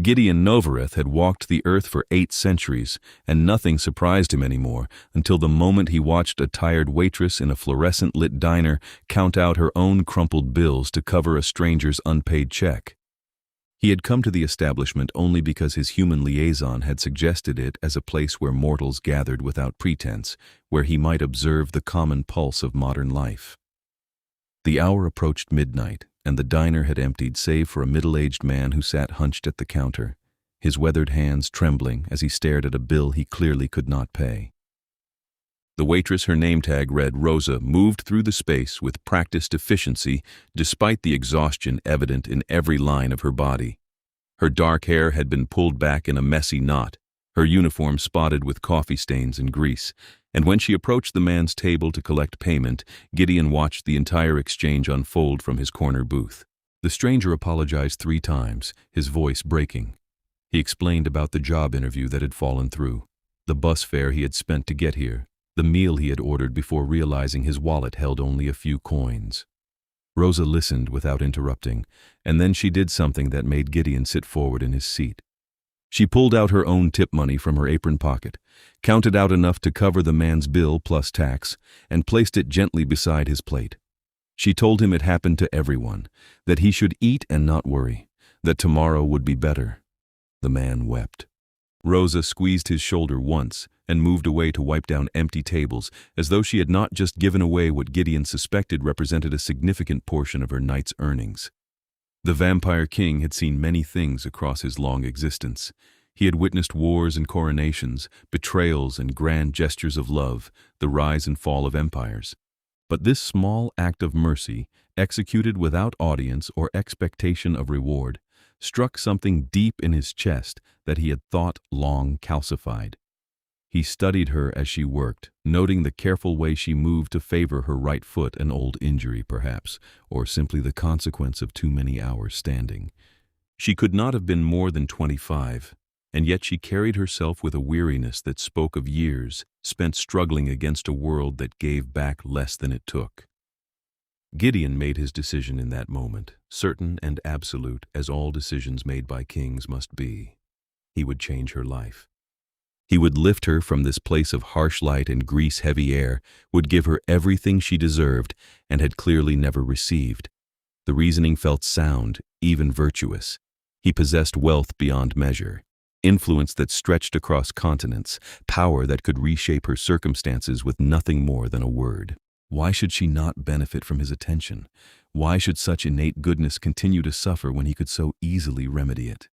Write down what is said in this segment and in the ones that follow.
Gideon Novareth had walked the earth for 8 centuries, and nothing surprised him anymore until the moment he watched a tired waitress in a fluorescent-lit diner count out her own crumpled bills to cover a stranger's unpaid check. He had come to the establishment only because his human liaison had suggested it as a place where mortals gathered without pretense, where he might observe the common pulse of modern life. The hour approached midnight, and the diner had emptied save for a middle-aged man who sat hunched at the counter, his weathered hands trembling as he stared at a bill he clearly could not pay. The waitress, her name tag read Rosa, moved through the space with practiced efficiency despite the exhaustion evident in every line of her body. Her dark hair had been pulled back in a messy knot, her uniform spotted with coffee stains and grease, and when she approached the man's table to collect payment, Gideon watched the entire exchange unfold from his corner booth. The stranger apologized 3 times, his voice breaking. He explained about the job interview that had fallen through, the bus fare he had spent to get here, the meal he had ordered before realizing his wallet held only a few coins. Rosa listened without interrupting, and then she did something that made Gideon sit forward in his seat. She pulled out her own tip money from her apron pocket, counted out enough to cover the man's bill plus tax, and placed it gently beside his plate. She told him it happened to everyone, that he should eat and not worry, that tomorrow would be better. The man wept. Rosa squeezed his shoulder once and moved away to wipe down empty tables, as though she had not just given away what Gideon suspected represented a significant portion of her night's earnings. The vampire king had seen many things across his long existence. He had witnessed wars and coronations, betrayals and grand gestures of love, the rise and fall of empires. But this small act of mercy, executed without audience or expectation of reward, struck something deep in his chest that he had thought long calcified. He studied her as she worked, noting the careful way she moved to favor her right foot, an old injury perhaps, or simply the consequence of too many hours standing. She could not have been more than 25, and yet she carried herself with a weariness that spoke of years spent struggling against a world that gave back less than it took. Gideon made his decision in that moment, certain and absolute as all decisions made by kings must be. He would change her life. He would lift her from this place of harsh light and grease-heavy air, would give her everything she deserved and had clearly never received. The reasoning felt sound, even virtuous. He possessed wealth beyond measure, influence that stretched across continents, power that could reshape her circumstances with nothing more than a word. Why should she not benefit from his attention? Why should such innate goodness continue to suffer when he could so easily remedy it?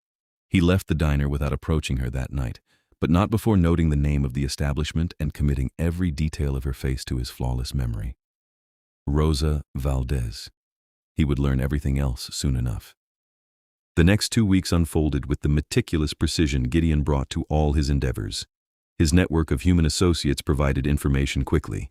He left the diner without approaching her that night, but not before noting the name of the establishment and committing every detail of her face to his flawless memory. Rosa Valdez. He would learn everything else soon enough. The next 2 weeks unfolded with the meticulous precision Gideon brought to all his endeavors. His network of human associates provided information quickly.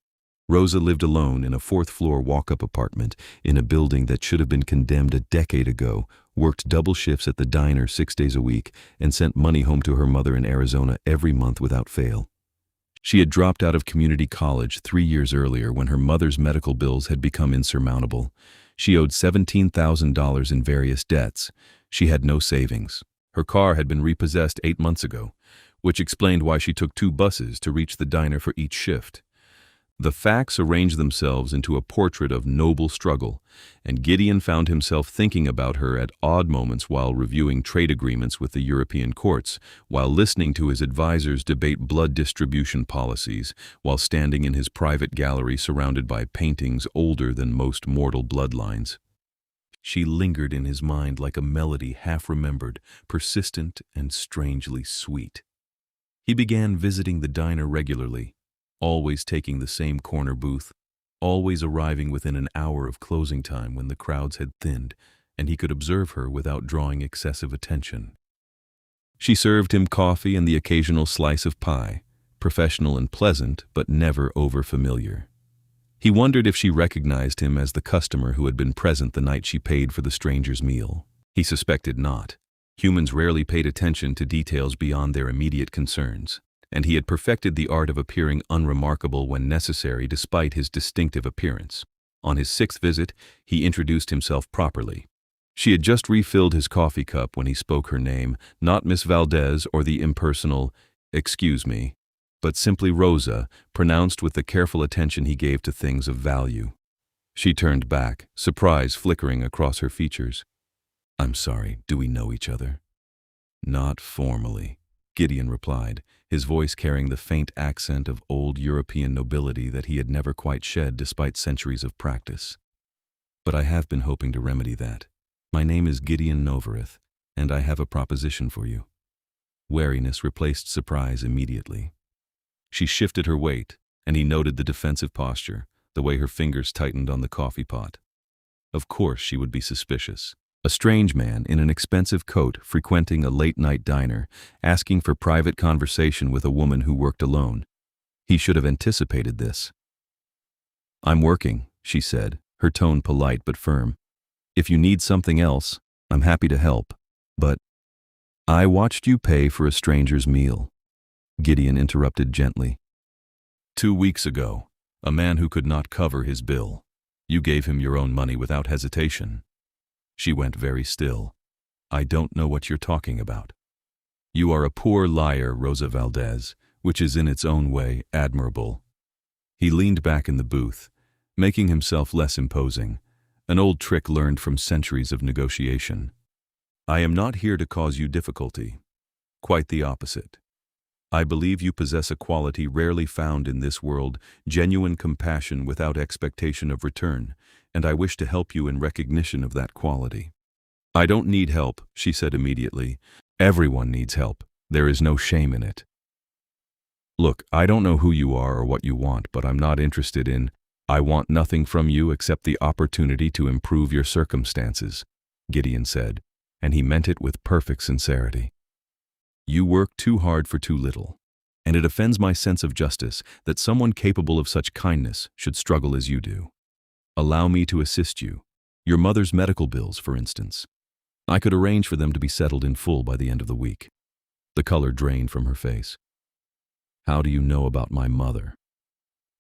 Rosa lived alone in a 4th-floor walk-up apartment in a building that should have been condemned a decade ago, worked double shifts at the diner 6 days a week, and sent money home to her mother in Arizona every month without fail. She had dropped out of community college 3 years earlier when her mother's medical bills had become insurmountable. She owed $17,000 in various debts. She had no savings. Her car had been repossessed 8 months ago, which explained why she took 2 buses to reach the diner for each shift. The facts arranged themselves into a portrait of noble struggle, and Gideon found himself thinking about her at odd moments while reviewing trade agreements with the European courts, while listening to his advisors debate blood distribution policies, while standing in his private gallery surrounded by paintings older than most mortal bloodlines. She lingered in his mind like a melody half-remembered, persistent and strangely sweet. He began visiting the diner regularly, always taking the same corner booth, always arriving within an hour of closing time when the crowds had thinned, and he could observe her without drawing excessive attention. She served him coffee and the occasional slice of pie, professional and pleasant, but never over-familiar. He wondered if she recognized him as the customer who had been present the night she paid for the stranger's meal. He suspected not. Humans rarely paid attention to details beyond their immediate concerns, and he had perfected the art of appearing unremarkable when necessary despite his distinctive appearance. On his 6th visit, he introduced himself properly. She had just refilled his coffee cup when he spoke her name, not Miss Valdez or the impersonal, "Excuse me," but simply Rosa, pronounced with the careful attention he gave to things of value. She turned back, surprise flickering across her features. "I'm sorry, do we know each other?" "Not formally," Gideon replied, his voice carrying the faint accent of old European nobility that he had never quite shed despite centuries of practice. "But I have been hoping to remedy that. My name is Gideon Novareth, and I have a proposition for you." Wariness replaced surprise immediately. She shifted her weight, and he noted the defensive posture, the way her fingers tightened on the coffee pot. Of course she would be suspicious. A strange man in an expensive coat frequenting a late-night diner, asking for private conversation with a woman who worked alone. He should have anticipated this. "I'm working," she said, her tone polite but firm. "If you need something else, I'm happy to help. But I watched you pay for a stranger's meal," Gideon interrupted gently. "2 weeks ago, a man who could not cover his bill. You gave him your own money without hesitation." She went very still. "I don't know what you're talking about." "You are a poor liar, Rosa Valdez, which is in its own way admirable." He leaned back in the booth, making himself less imposing, an old trick learned from centuries of negotiation. "I am not here to cause you difficulty. Quite the opposite. I believe you possess a quality rarely found in this world, genuine compassion without expectation of return, and I wish to help you in recognition of that quality." "I don't need help," she said immediately. "Everyone needs help. There is no shame in it." "Look, I don't know who you are or what you want, but I'm not interested in— I want nothing from you except the opportunity to improve your circumstances," Gideon said, and he meant it with perfect sincerity. "You work too hard for too little, and it offends my sense of justice that someone capable of such kindness should struggle as you do. Allow me to assist you. Your mother's medical bills, for instance. I could arrange for them to be settled in full by the end of the week." The color drained from her face. "How do you know about my mother?"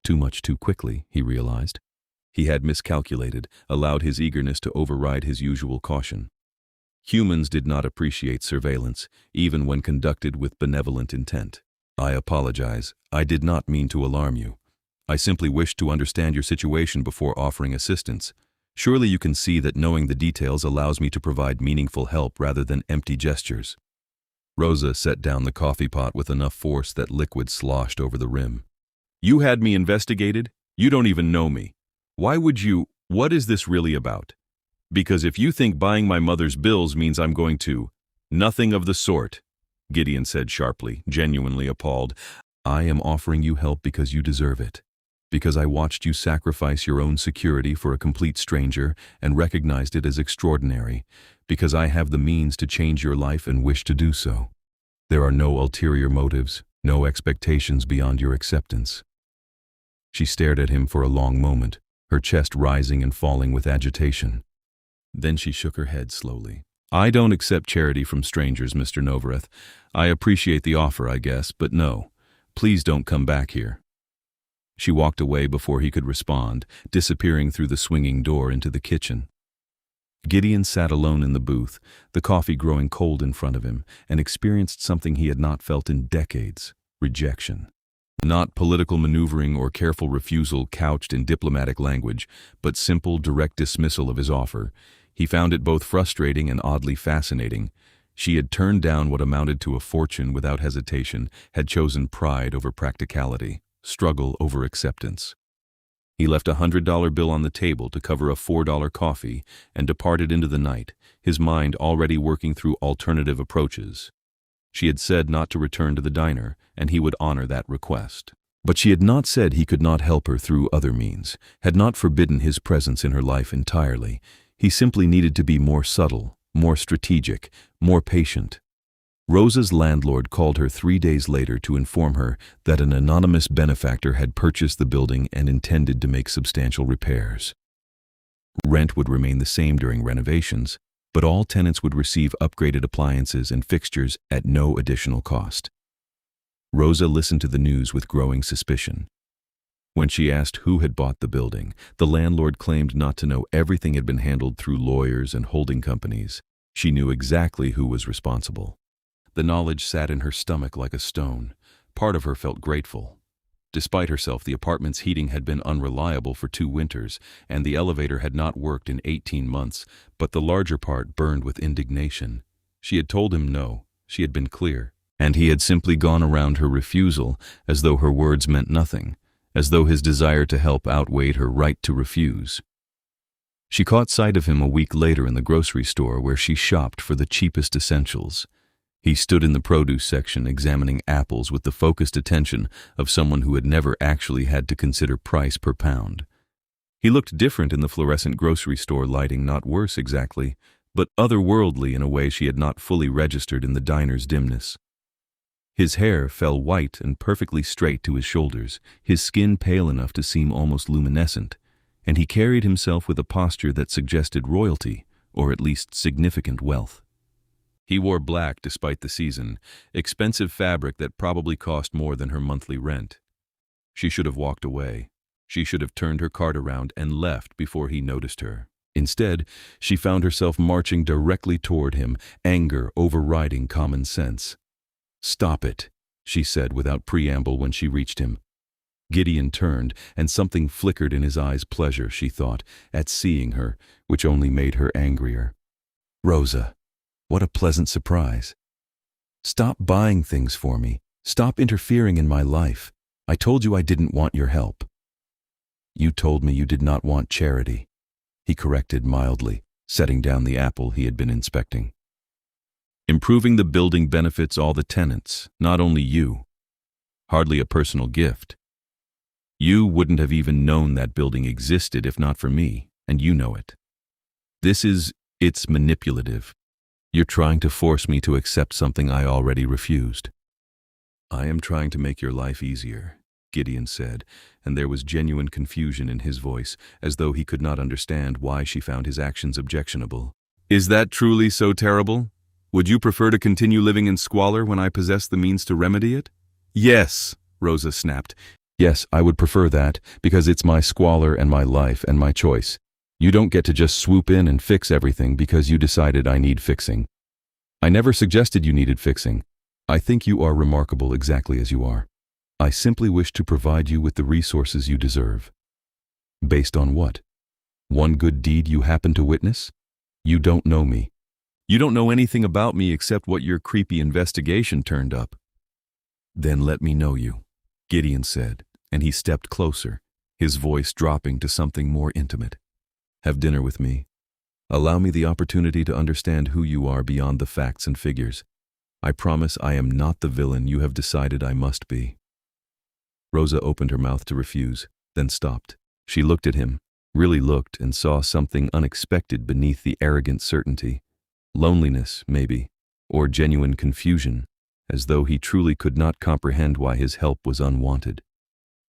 Too much too quickly, he realized. He had miscalculated, allowed his eagerness to override his usual caution. Humans did not appreciate surveillance, even when conducted with benevolent intent. "I apologize. I did not mean to alarm you. I simply wished to understand your situation before offering assistance. Surely you can see that knowing the details allows me to provide meaningful help rather than empty gestures." Rosa set down the coffee pot with enough force that liquid sloshed over the rim. "You had me investigated? You don't even know me. Why would you— What is this really about? Because if you think buying my mother's bills means I'm going to— Nothing of the sort," Gideon said sharply, genuinely appalled. "I am offering you help because you deserve it. Because I watched you sacrifice your own security for a complete stranger and recognized it as extraordinary. Because I have the means to change your life and wish to do so. There are no ulterior motives, no expectations beyond your acceptance." She stared at him for a long moment, her chest rising and falling with agitation. Then she shook her head slowly. "I don't accept charity from strangers, Mr. Novareth. I appreciate the offer, I guess, but no. Please don't come back here." She walked away before he could respond, disappearing through the swinging door into the kitchen. Gideon sat alone in the booth, the coffee growing cold in front of him, and experienced something he had not felt in decades: rejection. Not political maneuvering or careful refusal couched in diplomatic language, but simple, direct dismissal of his offer. He found it both frustrating and oddly fascinating. She had turned down what amounted to a fortune without hesitation, had chosen pride over practicality, struggle over acceptance. He left a $100 bill on the table to cover a $4 coffee and departed into the night, his mind already working through alternative approaches. She had said not to return to the diner, and he would honor that request. But she had not said he could not help her through other means, had not forbidden his presence in her life entirely. He simply needed to be more subtle, more strategic, more patient. Rosa's landlord called her 3 days later to inform her that an anonymous benefactor had purchased the building and intended to make substantial repairs. Rent would remain the same during renovations, but all tenants would receive upgraded appliances and fixtures at no additional cost. Rosa listened to the news with growing suspicion. When she asked who had bought the building, the landlord claimed not to know. Everything had been handled through lawyers and holding companies. She knew exactly who was responsible. The knowledge sat in her stomach like a stone. Part of her felt grateful. Despite herself, the apartment's heating had been unreliable for 2 winters, and the elevator had not worked in 18 months, but the larger part burned with indignation. She had told him no. She had been clear. And he had simply gone around her refusal as though her words meant nothing, as though his desire to help outweighed her right to refuse. She caught sight of him a week later in the grocery store where she shopped for the cheapest essentials. He stood in the produce section examining apples with the focused attention of someone who had never actually had to consider price per pound. He looked different in the fluorescent grocery store lighting, not worse exactly, but otherworldly in a way she had not fully registered in the diner's dimness. His hair fell white and perfectly straight to his shoulders, his skin pale enough to seem almost luminescent, and he carried himself with a posture that suggested royalty, or at least significant wealth. He wore black despite the season, expensive fabric that probably cost more than her monthly rent. She should have walked away. She should have turned her cart around and left before he noticed her. Instead, she found herself marching directly toward him, anger overriding common sense. "Stop it," she said without preamble when she reached him. Gideon turned, and something flickered in his eyes, pleasure, she thought, at seeing her, which only made her angrier. "Rosa, what a pleasant surprise. Stop buying things for me. Stop interfering in my life. I told you I didn't want your help." "You told me you did not want charity," he corrected mildly, setting down the apple he had been inspecting. "Improving the building benefits all the tenants, not only you. Hardly a personal gift. You wouldn't have even known that building existed if not for me, and you know it. It's manipulative. You're trying to force me to accept something I already refused." "I am trying to make your life easier," Gideon said, and there was genuine confusion in his voice, as though he could not understand why she found his actions objectionable. "Is that truly so terrible? Would you prefer to continue living in squalor when I possess the means to remedy it?" "Yes," Rosa snapped. "Yes, I would prefer that, because it's my squalor and my life and my choice. You don't get to just swoop in and fix everything because you decided I need fixing. I never suggested you needed fixing. I think you are remarkable exactly as you are. I simply wish to provide you with the resources you deserve." "Based on what? One good deed you happen to witness? You don't know me. You don't know anything about me except what your creepy investigation turned up." "Then let me know you," Gideon said, and he stepped closer, his voice dropping to something more intimate. "Have dinner with me. Allow me the opportunity to understand who you are beyond the facts and figures. I promise I am not the villain you have decided I must be." Rosa opened her mouth to refuse, then stopped. She looked at him, really looked, and saw something unexpected beneath the arrogant certainty. Loneliness, maybe, or genuine confusion, as though he truly could not comprehend why his help was unwanted.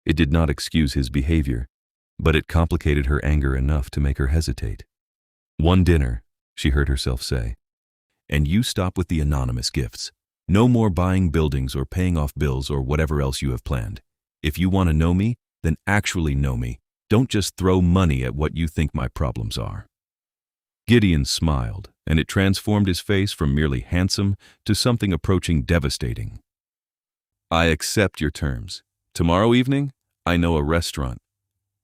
It did not excuse his behavior, but it complicated her anger enough to make her hesitate. "One dinner," she heard herself say, "and you stop with the anonymous gifts. No more buying buildings or paying off bills or whatever else you have planned. If you want to know me, then actually know me. Don't just throw money at what you think my problems are." Gideon smiled, and it transformed his face from merely handsome to something approaching devastating. "I accept your terms. Tomorrow evening, I know a restaurant."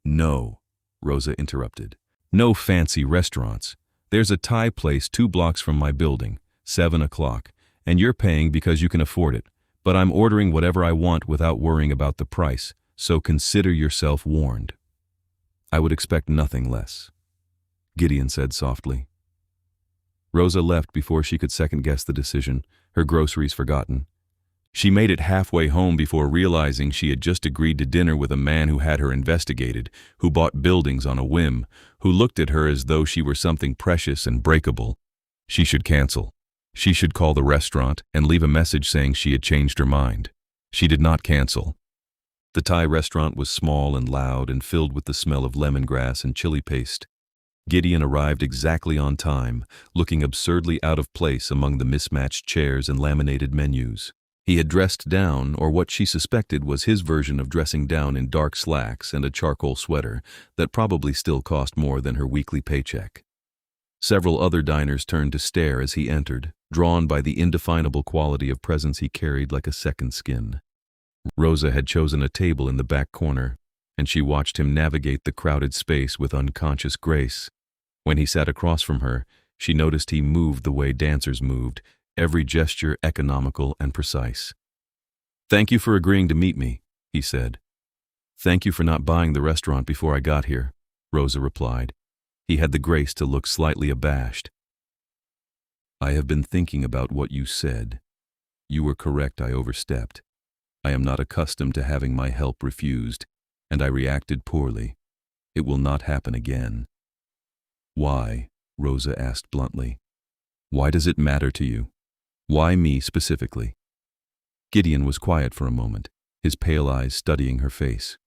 "No," Rosa interrupted. "No fancy restaurants. There's a Thai place 2 blocks from my building, 7 o'clock, and you're paying because you can afford it, but I'm ordering whatever I want without worrying about the price, so consider yourself warned." "I would expect nothing less," Gideon said softly. Rosa left before she could second-guess the decision, her groceries forgotten. She made it halfway home before realizing she had just agreed to dinner with a man who had her investigated, who bought buildings on a whim, who looked at her as though she were something precious and breakable. She should cancel. She should call the restaurant and leave a message saying she had changed her mind. She did not cancel. The Thai restaurant was small and loud and filled with the smell of lemongrass and chili paste. Gideon arrived exactly on time, looking absurdly out of place among the mismatched chairs and laminated menus. He had dressed down, or what she suspected was his version of dressing down, in dark slacks and a charcoal sweater that probably still cost more than her weekly paycheck. Several other diners turned to stare as he entered, drawn by the indefinable quality of presence he carried like a second skin. Rosa had chosen a table in the back corner, and she watched him navigate the crowded space with unconscious grace. When he sat across from her, she noticed he moved the way dancers moved, every gesture economical and precise. "Thank you for agreeing to meet me," he said. "Thank you for not buying the restaurant before I got here," Rosa replied. He had the grace to look slightly abashed. "I have been thinking about what you said. You were correct, I overstepped. I am not accustomed to having my help refused, and I reacted poorly. It will not happen again." "Why?" Rosa asked bluntly. "Why does it matter to you? Why me specifically?" Gideon was quiet for a moment, his pale eyes studying her face.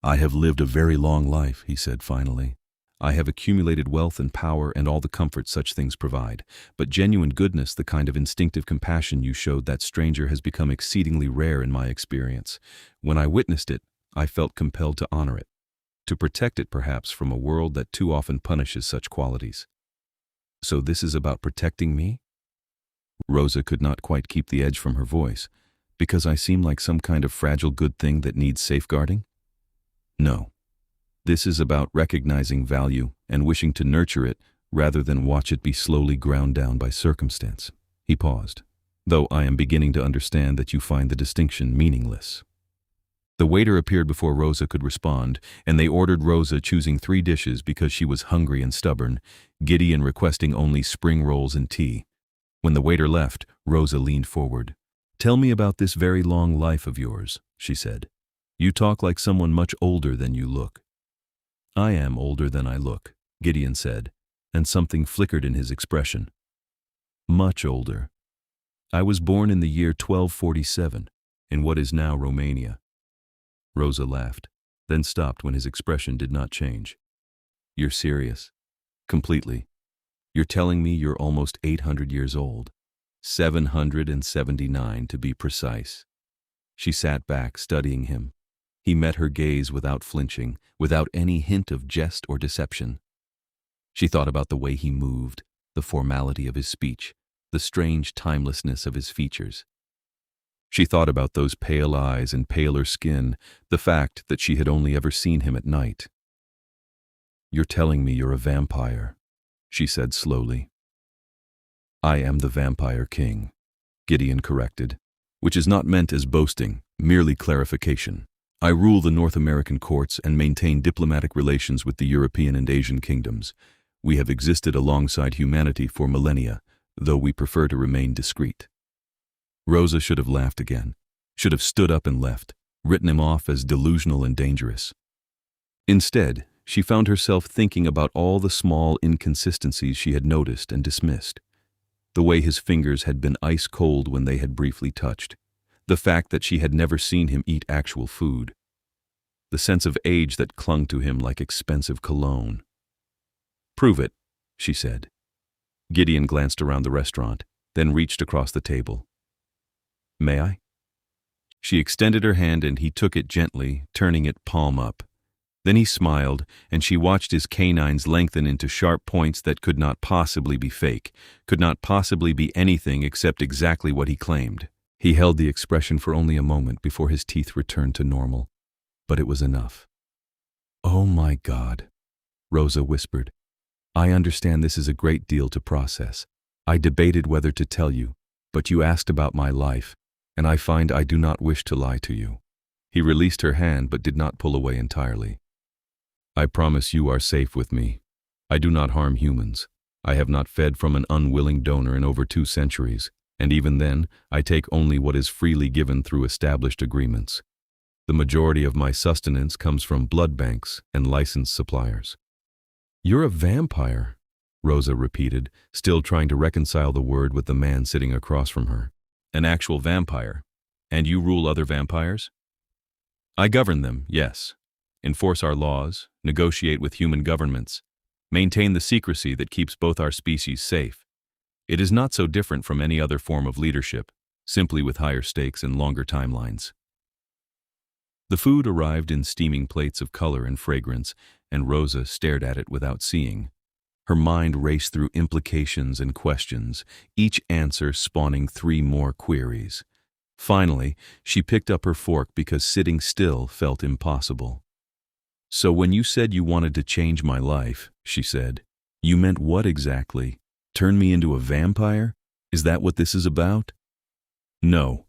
"I have lived a very long life," he said finally. "I have accumulated wealth and power and all the comfort such things provide, but genuine goodness, the kind of instinctive compassion you showed that stranger, has become exceedingly rare in my experience. When I witnessed it, I felt compelled to honor it, to protect it perhaps from a world that too often punishes such qualities." "So this is about protecting me?" Rosa could not quite keep the edge from her voice. "Because I seem like some kind of fragile good thing that needs safeguarding?" "No. This is about recognizing value and wishing to nurture it rather than watch it be slowly ground down by circumstance." He paused. "Though I am beginning to understand that you find the distinction meaningless." The waiter appeared before Rosa could respond, and they ordered, Rosa choosing 3 dishes because she was hungry and stubborn, Gideon requesting only spring rolls and tea. When the waiter left, Rosa leaned forward. "Tell me about this very long life of yours," she said. "You talk like someone much older than you look." "I am older than I look," Gideon said, and something flickered in his expression. "Much older. I was born in the year 1247, in what is now Romania." Rosa laughed, then stopped when his expression did not change. "You're serious?" "Completely. You're telling me you're almost 800 years old. 779 to be precise." She sat back, studying him. He met her gaze without flinching, without any hint of jest or deception. She thought about the way he moved, the formality of his speech, the strange timelessness of his features. She thought about those pale eyes and paler skin, the fact that she had only ever seen him at night. "You're telling me you're a vampire," she said slowly. "I am the Vampire King," Gideon corrected, "which is not meant as boasting, merely clarification. I rule the North American courts and maintain diplomatic relations with the European and Asian kingdoms. We have existed alongside humanity for millennia, though we prefer to remain discreet." Rosa should have laughed again, should have stood up and left, written him off as delusional and dangerous. Instead, she found herself thinking about all the small inconsistencies she had noticed and dismissed. The way his fingers had been ice cold when they had briefly touched. The fact that she had never seen him eat actual food. The sense of age that clung to him like expensive cologne. "Prove it," she said. Gideon glanced around the restaurant, then reached across the table. "May I?" She extended her hand and he took it gently, turning it palm up. Then he smiled, and she watched his canines lengthen into sharp points that could not possibly be fake, could not possibly be anything except exactly what he claimed. He held the expression for only a moment before his teeth returned to normal, but it was enough. "Oh my God," Rosa whispered. "I understand this is a great deal to process. I debated whether to tell you, but you asked about my life, and I find I do not wish to lie to you." He released her hand but did not pull away entirely. "I promise you are safe with me. I do not harm humans. I have not fed from an unwilling donor in over 2 centuries, and even then, I take only what is freely given through established agreements. The majority of my sustenance comes from blood banks and licensed suppliers." "You're a vampire," Rosa repeated, still trying to reconcile the word with the man sitting across from her. "An actual vampire? And you rule other vampires?" "I govern them, yes. Enforce our laws, negotiate with human governments, maintain the secrecy that keeps both our species safe. It is not so different from any other form of leadership, simply with higher stakes and longer timelines. The food arrived in steaming plates of color and fragrance, and Rosa stared at it without seeing. Her mind raced through implications and questions, each answer spawning 3 more queries. Finally, she picked up her fork because sitting still felt impossible. "So when you said you wanted to change my life," she said, "you meant what exactly? Turn me into a vampire? Is that what this is about?" "No,"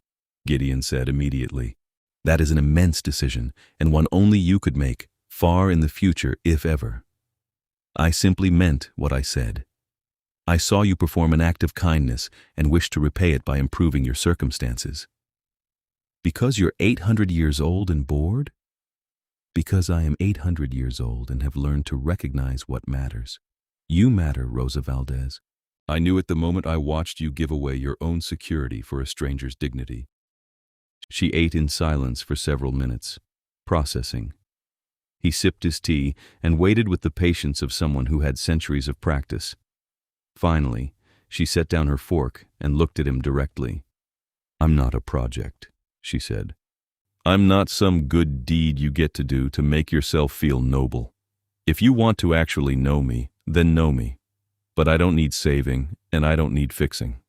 Gideon said immediately. "That is an immense decision, and one only you could make, far in the future, if ever. I simply meant what I said. I saw you perform an act of kindness and wished to repay it by improving your circumstances. Because you're 800 years old and bored? Because I am 800 years old and have learned to recognize what matters. You matter, Rosa Valdez. I knew it the moment I watched you give away your own security for a stranger's dignity." She ate in silence for several minutes, processing. He sipped his tea and waited with the patience of someone who had centuries of practice. Finally, she set down her fork and looked at him directly. "I'm not a project," she said. "I'm not some good deed you get to do to make yourself feel noble. If you want to actually know me, then know me. But I don't need saving, and I don't need fixing.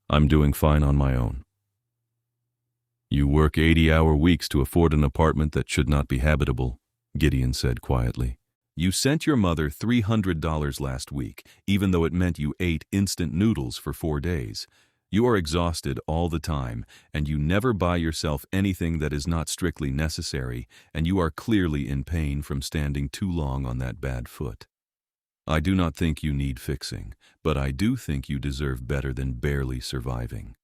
I'm doing fine on my own." "You work 80-hour weeks to afford an apartment that should not be habitable," Gideon said quietly. "You sent your mother $300 last week, even though it meant you ate instant noodles for 4 days. You are exhausted all the time, and you never buy yourself anything that is not strictly necessary, and you are clearly in pain from standing too long on that bad foot. I do not think you need fixing, but I do think you deserve better than barely surviving."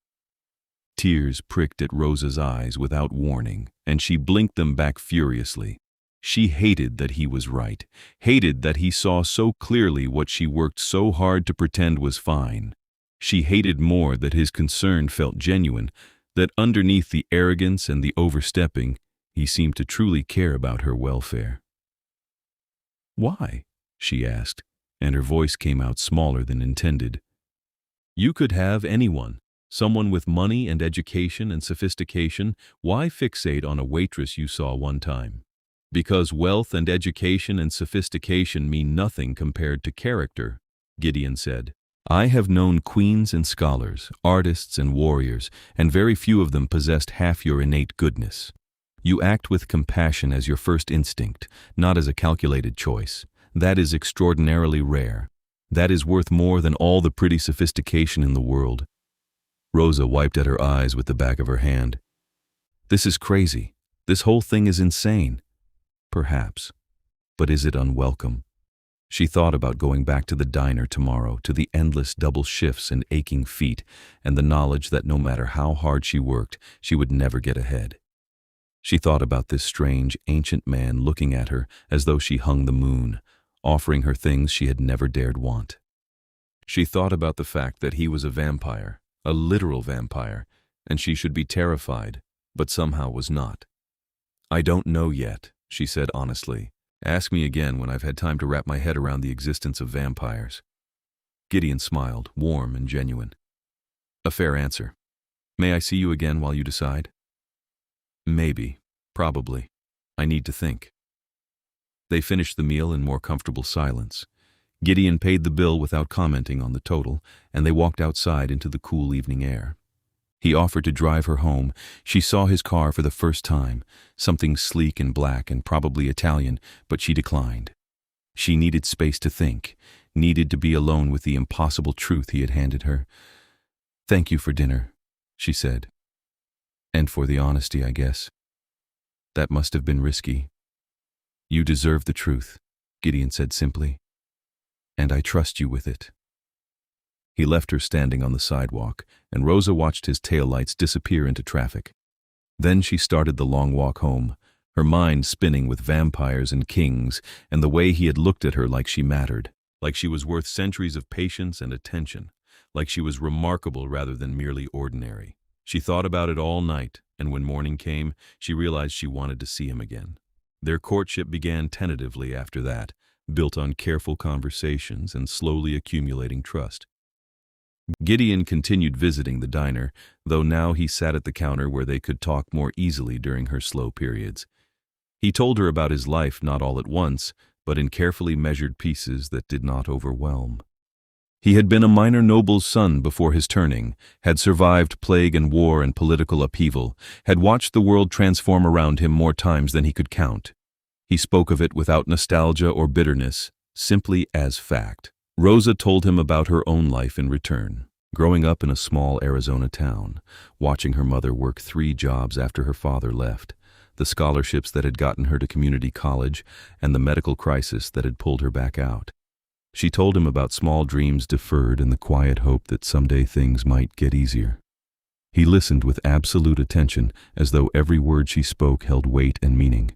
Tears pricked at Rosa's eyes without warning, and she blinked them back furiously. She hated that he was right, hated that he saw so clearly what she worked so hard to pretend was fine. She hated more that his concern felt genuine, that underneath the arrogance and the overstepping, he seemed to truly care about her welfare. "Why?" she asked, and her voice came out smaller than intended. "You could have anyone, someone with money and education and sophistication. Why fixate on a waitress you saw one time? Because wealth and education and sophistication mean nothing compared to character," Gideon said. "I have known queens and scholars, artists and warriors, and very few of them possessed half your innate goodness. You act with compassion as your first instinct, not as a calculated choice. That is extraordinarily rare. That is worth more than all the pretty sophistication in the world." Rosa wiped at her eyes with the back of her hand. "This is crazy. This whole thing is insane." "Perhaps. But is it unwelcome?" She thought about going back to the diner tomorrow, to the endless double shifts and aching feet, and the knowledge that no matter how hard she worked, she would never get ahead. She thought about this strange, ancient man looking at her as though she hung the moon, offering her things she had never dared want. She thought about the fact that he was a vampire, a literal vampire, and she should be terrified, but somehow was not. "I don't know yet," she said honestly. "Ask me again when I've had time to wrap my head around the existence of vampires." Gideon smiled, warm and genuine. "A fair answer. May I see you again while you decide?" "Maybe. Probably. I need to think." They finished the meal in more comfortable silence. Gideon paid the bill without commenting on the total, and they walked outside into the cool evening air. He offered to drive her home. She saw his car for the first time, something sleek and black and probably Italian, but she declined. She needed space to think, needed to be alone with the impossible truth he had handed her. "Thank you for dinner," she said. "And for the honesty, I guess. That must have been risky." "You deserve the truth," Gideon said simply. "And I trust you with it." He left her standing on the sidewalk, and Rosa watched his taillights disappear into traffic. Then she started the long walk home, her mind spinning with vampires and kings, and the way he had looked at her like she mattered, like she was worth centuries of patience and attention, like she was remarkable rather than merely ordinary. She thought about it all night, and when morning came, she realized she wanted to see him again. Their courtship began tentatively after that, built on careful conversations and slowly accumulating trust. Gideon continued visiting the diner, though now he sat at the counter where they could talk more easily during her slow periods. He told her about his life not all at once, but in carefully measured pieces that did not overwhelm. He had been a minor noble's son before his turning, had survived plague and war and political upheaval, had watched the world transform around him more times than he could count. He spoke of it without nostalgia or bitterness, simply as fact. Rosa told him about her own life in return, growing up in a small Arizona town, watching her mother work 3 jobs after her father left, the scholarships that had gotten her to community college, and the medical crisis that had pulled her back out. She told him about small dreams deferred and the quiet hope that someday things might get easier. He listened with absolute attention, as though every word she spoke held weight and meaning.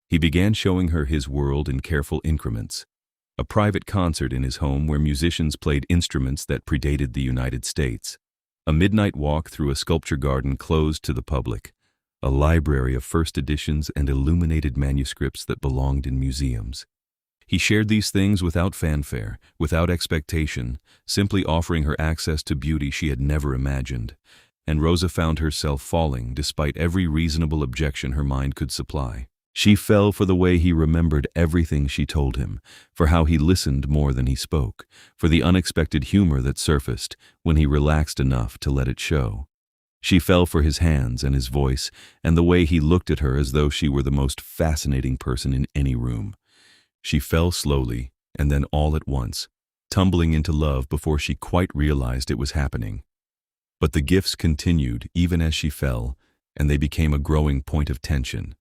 He began showing her his world in careful increments. A private concert in his home where musicians played instruments that predated the United States. A midnight walk through a sculpture garden closed to the public. A library of first editions and illuminated manuscripts that belonged in museums. He shared these things without fanfare, without expectation, simply offering her access to beauty she had never imagined. And Rosa found herself falling despite every reasonable objection her mind could supply. She fell for the way he remembered everything she told him, for how he listened more than he spoke, for the unexpected humor that surfaced when he relaxed enough to let it show. She fell for his hands and his voice and the way he looked at her as though she were the most fascinating person in any room. She fell slowly, and then all at once, tumbling into love before she quite realized it was happening. But the gifts continued even as she fell, and they became a growing point of tension.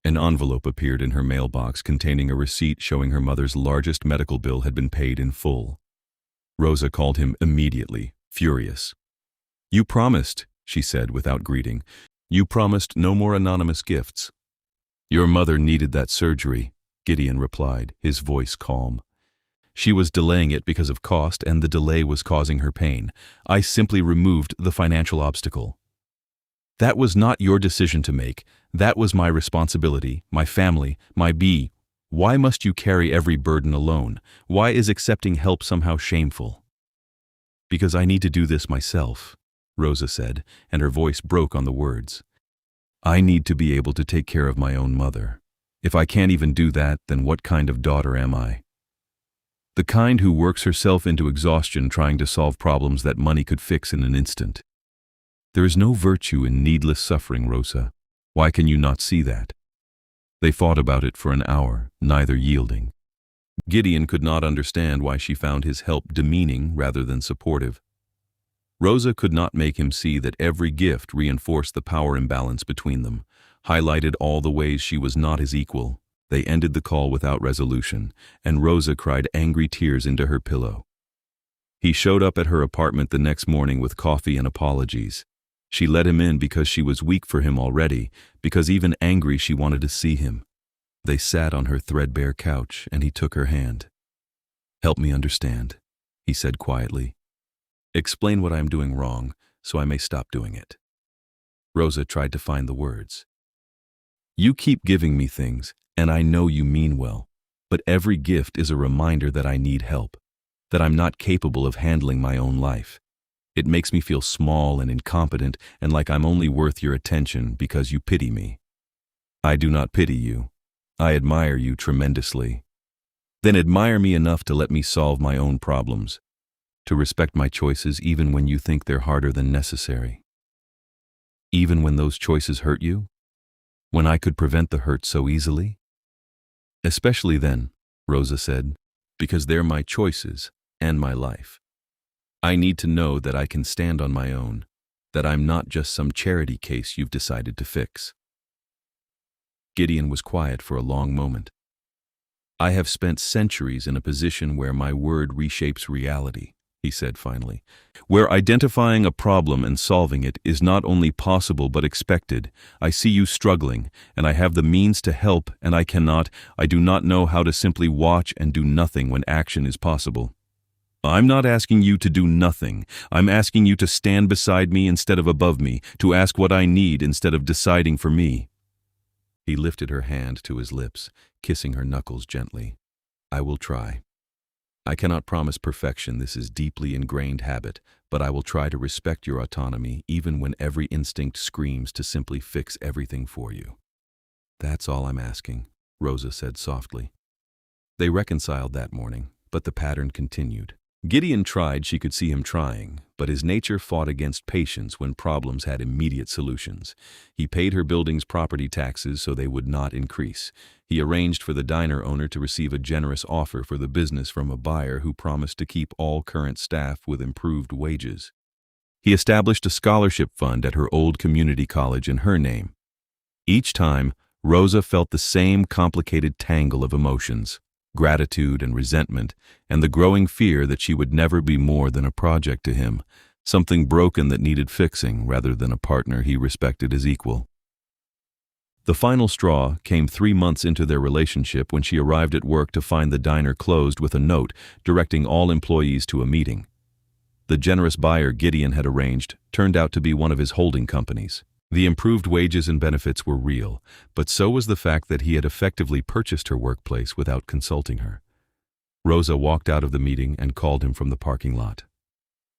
An envelope appeared in her mailbox containing a receipt showing her mother's largest medical bill had been paid in full. Rosa called him immediately, furious. "You promised," she said without greeting. "You promised no more anonymous gifts." "Your mother needed that surgery," Gideon replied, his voice calm. "She was delaying it because of cost, and the delay was causing her pain. I simply removed the financial obstacle." "That was not your decision to make. That was my responsibility, my family, my be. Why must you carry every burden alone? Why is accepting help somehow shameful?" "Because I need to do this myself," Rosa said, and her voice broke on the words. "I need to be able to take care of my own mother. If I can't even do that, then what kind of daughter am I? The kind who works herself into exhaustion trying to solve problems that money could fix in an instant. There is no virtue in needless suffering, Rosa. Why can you not see that?" They fought about it for an hour, neither yielding. Gideon could not understand why she found his help demeaning rather than supportive. Rosa could not make him see that every gift reinforced the power imbalance between them, highlighted all the ways she was not his equal. They ended the call without resolution, and Rosa cried angry tears into her pillow. He showed up at her apartment the next morning with coffee and apologies. She let him in because she was weak for him already, because even angry she wanted to see him. They sat on her threadbare couch, and he took her hand. "Help me understand," he said quietly. "Explain what I am doing wrong, so I may stop doing it." Rosa tried to find the words. "You keep giving me things, and I know you mean well, but every gift is a reminder that I need help, that I'm not capable of handling my own life. It makes me feel small and incompetent and like I'm only worth your attention because you pity me. I do not pity you. I admire you tremendously. Then admire me enough to let me solve my own problems, to respect my choices even when you think they're harder than necessary. Even when those choices hurt you? When I could prevent the hurt so easily?" "Especially then," Rosa said, "because they're my choices and my life. I need to know that I can stand on my own, that I'm not just some charity case you've decided to fix." Gideon was quiet for a long moment. "I have spent centuries in a position where my word reshapes reality," he said finally, "where identifying a problem and solving it is not only possible but expected. I see you struggling, and I have the means to help, and I do not know how to simply watch and do nothing when action is possible. I'm not asking you to do nothing. I'm asking you to stand beside me instead of above me, to ask what I need instead of deciding for me." He lifted her hand to his lips, kissing her knuckles gently. "I will try." I cannot promise perfection, this is deeply ingrained habit, but I will try to respect your autonomy even when every instinct screams to simply fix everything for you. That's all I'm asking, Rosa said softly. They reconciled that morning, but the pattern continued. Gideon tried, she could see him trying, but his nature fought against patience when problems had immediate solutions. He paid her building's property taxes so they would not increase. He arranged for the diner owner to receive a generous offer for the business from a buyer who promised to keep all current staff with improved wages. He established a scholarship fund at her old community college in her name. Each time, Rosa felt the same complicated tangle of emotions. Gratitude and resentment, and the growing fear that she would never be more than a project to him, something broken that needed fixing rather than a partner he respected as equal. The final straw came 3 months into their relationship when she arrived at work to find the diner closed with a note directing all employees to a meeting. The generous buyer Gideon had arranged turned out to be one of his holding companies. The improved wages and benefits were real, but so was the fact that he had effectively purchased her workplace without consulting her. Rosa walked out of the meeting and called him from the parking lot.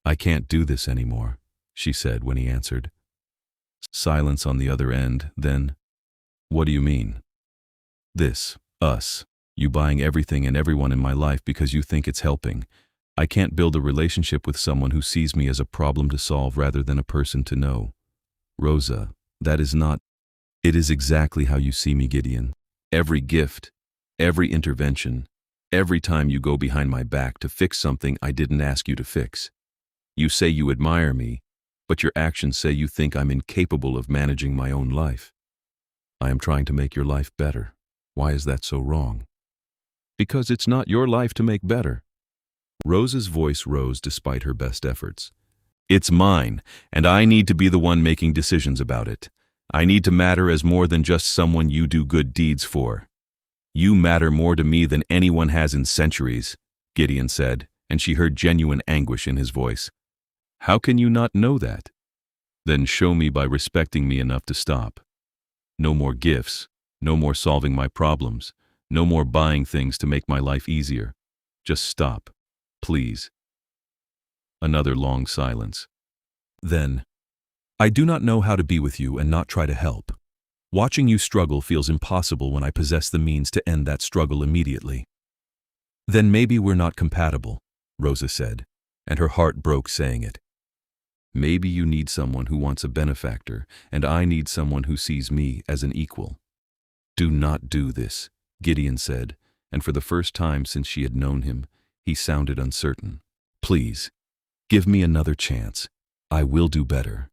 "I can't do this anymore," she said when he answered. Silence on the other end, then, "What do you mean?" "This, us, you buying everything and everyone in my life because you think it's helping. I can't build a relationship with someone who sees me as a problem to solve rather than a person to know. Rosa, that is not—" "It is exactly how you see me, Gideon. Every gift, every intervention, every time you go behind my back to fix something I didn't ask you to fix. You say you admire me, but your actions say you think I'm incapable of managing my own life. I am trying to make your life better. Why is that so wrong?" "Because it's not your life to make better." Rosa's voice rose despite her best efforts. "It's mine, and I need to be the one making decisions about it. I need to matter as more than just someone you do good deeds for. You matter more to me than anyone has in centuries," Gideon said, and she heard genuine anguish in his voice. "How can you not know that?" "Then show me by respecting me enough to stop. No more gifts, no more solving my problems, no more buying things to make my life easier. Just stop, please." Another long silence. Then, "I do not know how to be with you and not try to help. Watching you struggle feels impossible when I possess the means to end that struggle immediately." "Then maybe we're not compatible," Rosa said, and her heart broke saying it. "Maybe you need someone who wants a benefactor, and I need someone who sees me as an equal." "Do not do this," Gideon said, and for the first time since she had known him, he sounded uncertain. "Please, give me another chance. I will do better."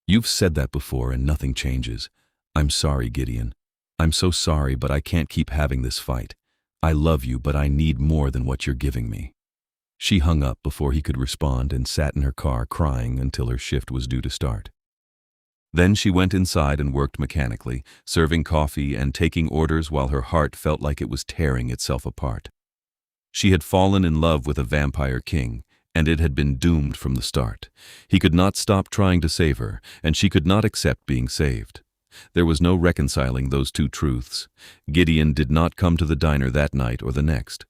"You've said that before and nothing changes. I'm sorry, Gideon. I'm so sorry, but I can't keep having this fight. I love you, but I need more than what you're giving me." She hung up before he could respond and sat in her car crying until her shift was due to start. Then she went inside and worked mechanically, serving coffee and taking orders while her heart felt like it was tearing itself apart. She had fallen in love with a vampire king, and it had been doomed from the start. He could not stop trying to save her, and she could not accept being saved. There was no reconciling those two truths. Gideon did not come to the diner that night or the next.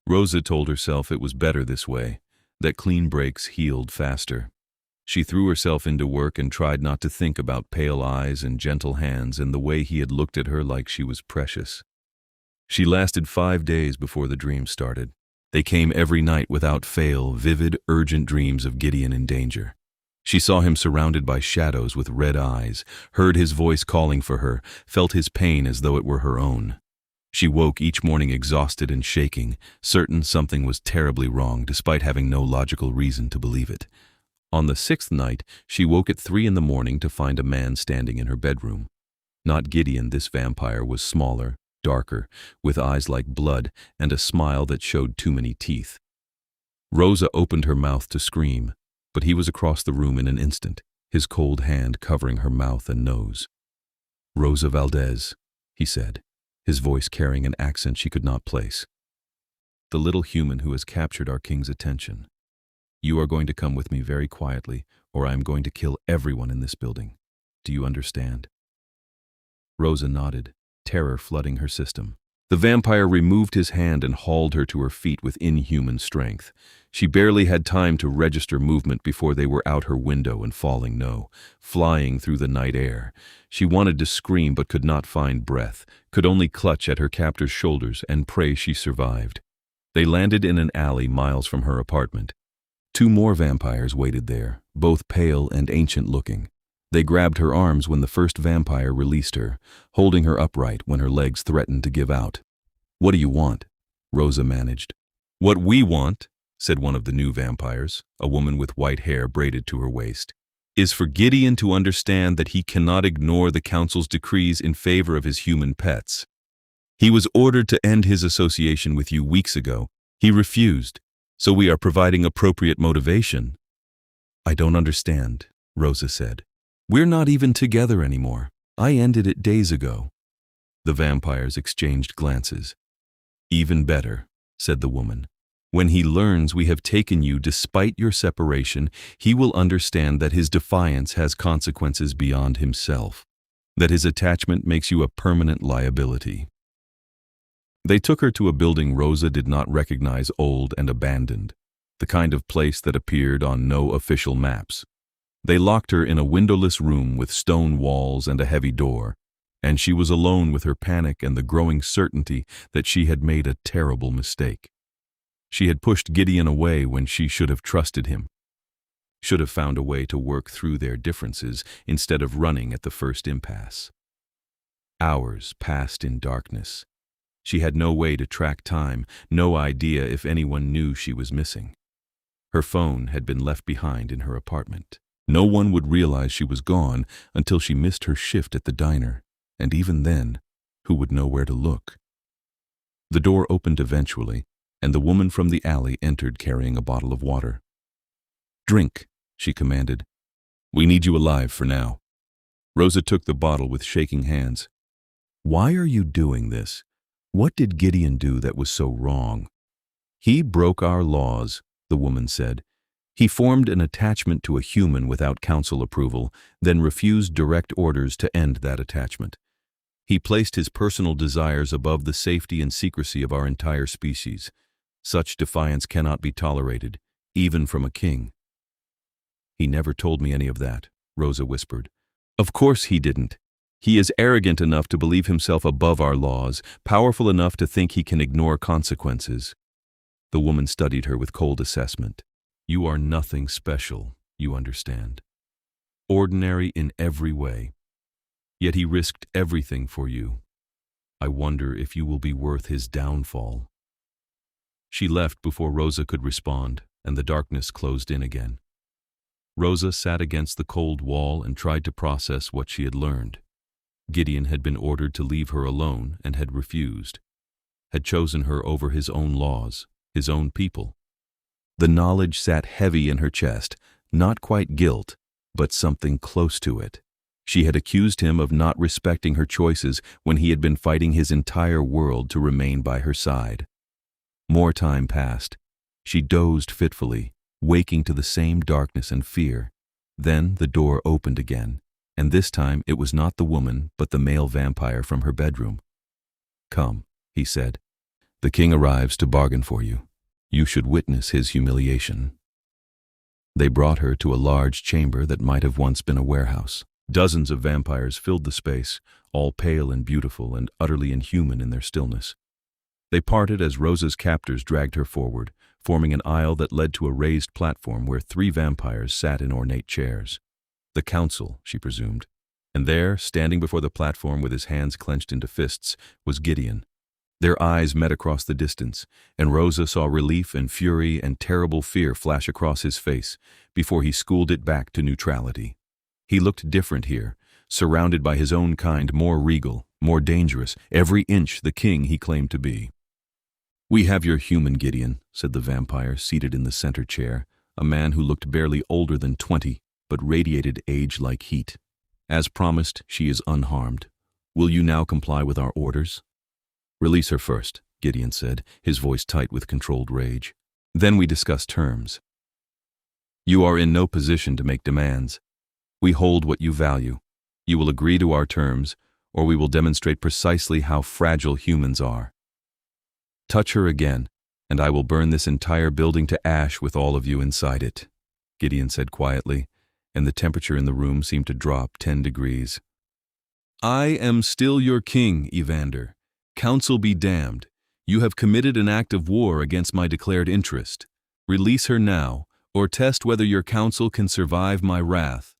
Rosa told herself it was better this way, that clean breaks healed faster. She threw herself into work and tried not to think about pale eyes and gentle hands and the way he had looked at her like she was precious. She lasted 5 days before the dreams started. They came every night without fail, vivid, urgent dreams of Gideon in danger. She saw him surrounded by shadows with red eyes, heard his voice calling for her, felt his pain as though it were her own. She woke each morning exhausted and shaking, certain something was terribly wrong despite having no logical reason to believe it. On the 6th night, she woke at 3 in the morning to find a man standing in her bedroom. Not Gideon, this vampire was smaller, darker, with eyes like blood and a smile that showed too many teeth. Rosa opened her mouth to scream, but he was across the room in an instant, his cold hand covering her mouth and nose. "Rosa Valdez," he said, his voice carrying an accent she could not place. "The little human who has captured our king's attention. You are going to come with me very quietly, or I am going to kill everyone in this building. Do you understand?" Rosa nodded, terror flooding her system. The vampire removed his hand and hauled her to her feet with inhuman strength. She barely had time to register movement before they were out her window and flying through the night air. She wanted to scream but could not find breath, could only clutch at her captor's shoulders and pray she survived. They landed in an alley miles from her apartment. 2 more vampires waited there, both pale and ancient-looking. They grabbed her arms when the first vampire released her, holding her upright when her legs threatened to give out. "What do you want?" Rosa managed. "What we want," said one of the new vampires, a woman with white hair braided to her waist, "is for Gideon to understand that he cannot ignore the council's decrees in favor of his human pets. He was ordered to end his association with you weeks ago. He refused, so we are providing appropriate motivation." "I don't understand," Rosa said. "We're not even together anymore. I ended it days ago." The vampires exchanged glances. "Even better," said the woman. "When he learns we have taken you despite your separation, he will understand that his defiance has consequences beyond himself, that his attachment makes you a permanent liability." They took her to a building Rosa did not recognize, old and abandoned, the kind of place that appeared on no official maps. They locked her in a windowless room with stone walls and a heavy door, and she was alone with her panic and the growing certainty that she had made a terrible mistake. She had pushed Gideon away when she should have trusted him, should have found a way to work through their differences instead of running at the first impasse. Hours passed in darkness. She had no way to track time, no idea if anyone knew she was missing. Her phone had been left behind in her apartment. No one would realize she was gone until she missed her shift at the diner, and even then, who would know where to look? The door opened eventually, and the woman from the alley entered carrying a bottle of water. "Drink," she commanded. "We need you alive for now." Rosa took the bottle with shaking hands. "Why are you doing this? What did Gideon do that was so wrong?" "He broke our laws," the woman said. "He formed an attachment to a human without council approval, then refused direct orders to end that attachment. He placed his personal desires above the safety and secrecy of our entire species. Such defiance cannot be tolerated, even from a king." "He never told me any of that," Rosa whispered. "Of course he didn't. He is arrogant enough to believe himself above our laws, powerful enough to think he can ignore consequences." The woman studied her with cold assessment. "You are nothing special, you understand. Ordinary in every way. Yet he risked everything for you. I wonder if you will be worth his downfall." She left before Rosa could respond, and the darkness closed in again. Rosa sat against the cold wall and tried to process what she had learned. Gideon had been ordered to leave her alone and had refused, had chosen her over his own laws, his own people. The knowledge sat heavy in her chest, not quite guilt, but something close to it. She had accused him of not respecting her choices when he had been fighting his entire world to remain by her side. More time passed. She dozed fitfully, waking to the same darkness and fear. Then the door opened again, and this time it was not the woman but the male vampire from her bedroom. "Come," he said. "The king arrives to bargain for you. You should witness his humiliation." They brought her to a large chamber that might have once been a warehouse. Dozens of vampires filled the space, all pale and beautiful and utterly inhuman in their stillness. They parted as Rosa's captors dragged her forward, forming an aisle that led to a raised platform where 3 vampires sat in ornate chairs. The council, she presumed. And there, standing before the platform with his hands clenched into fists, was Gideon. Their eyes met across the distance, and Rosa saw relief and fury and terrible fear flash across his face before he schooled it back to neutrality. He looked different here, surrounded by his own kind, more regal, more dangerous, every inch the king he claimed to be. "We have your human, Gideon," said the vampire seated in the center chair, a man who looked barely older than 20, but radiated age like heat. "As promised, she is unharmed. Will you now comply with our orders?" "Release her first," Gideon said, his voice tight with controlled rage. "Then we discuss terms." "You are in no position to make demands. We hold what you value. You will agree to our terms, or we will demonstrate precisely how fragile humans are." Touch her again, and I will burn this entire building to ash with all of you inside it," Gideon said quietly, and the temperature in the room seemed to drop 10 degrees. "I am still your king, Evander. Council be damned. You have committed an act of war against my declared interest. Release her now, or test whether your council can survive my wrath."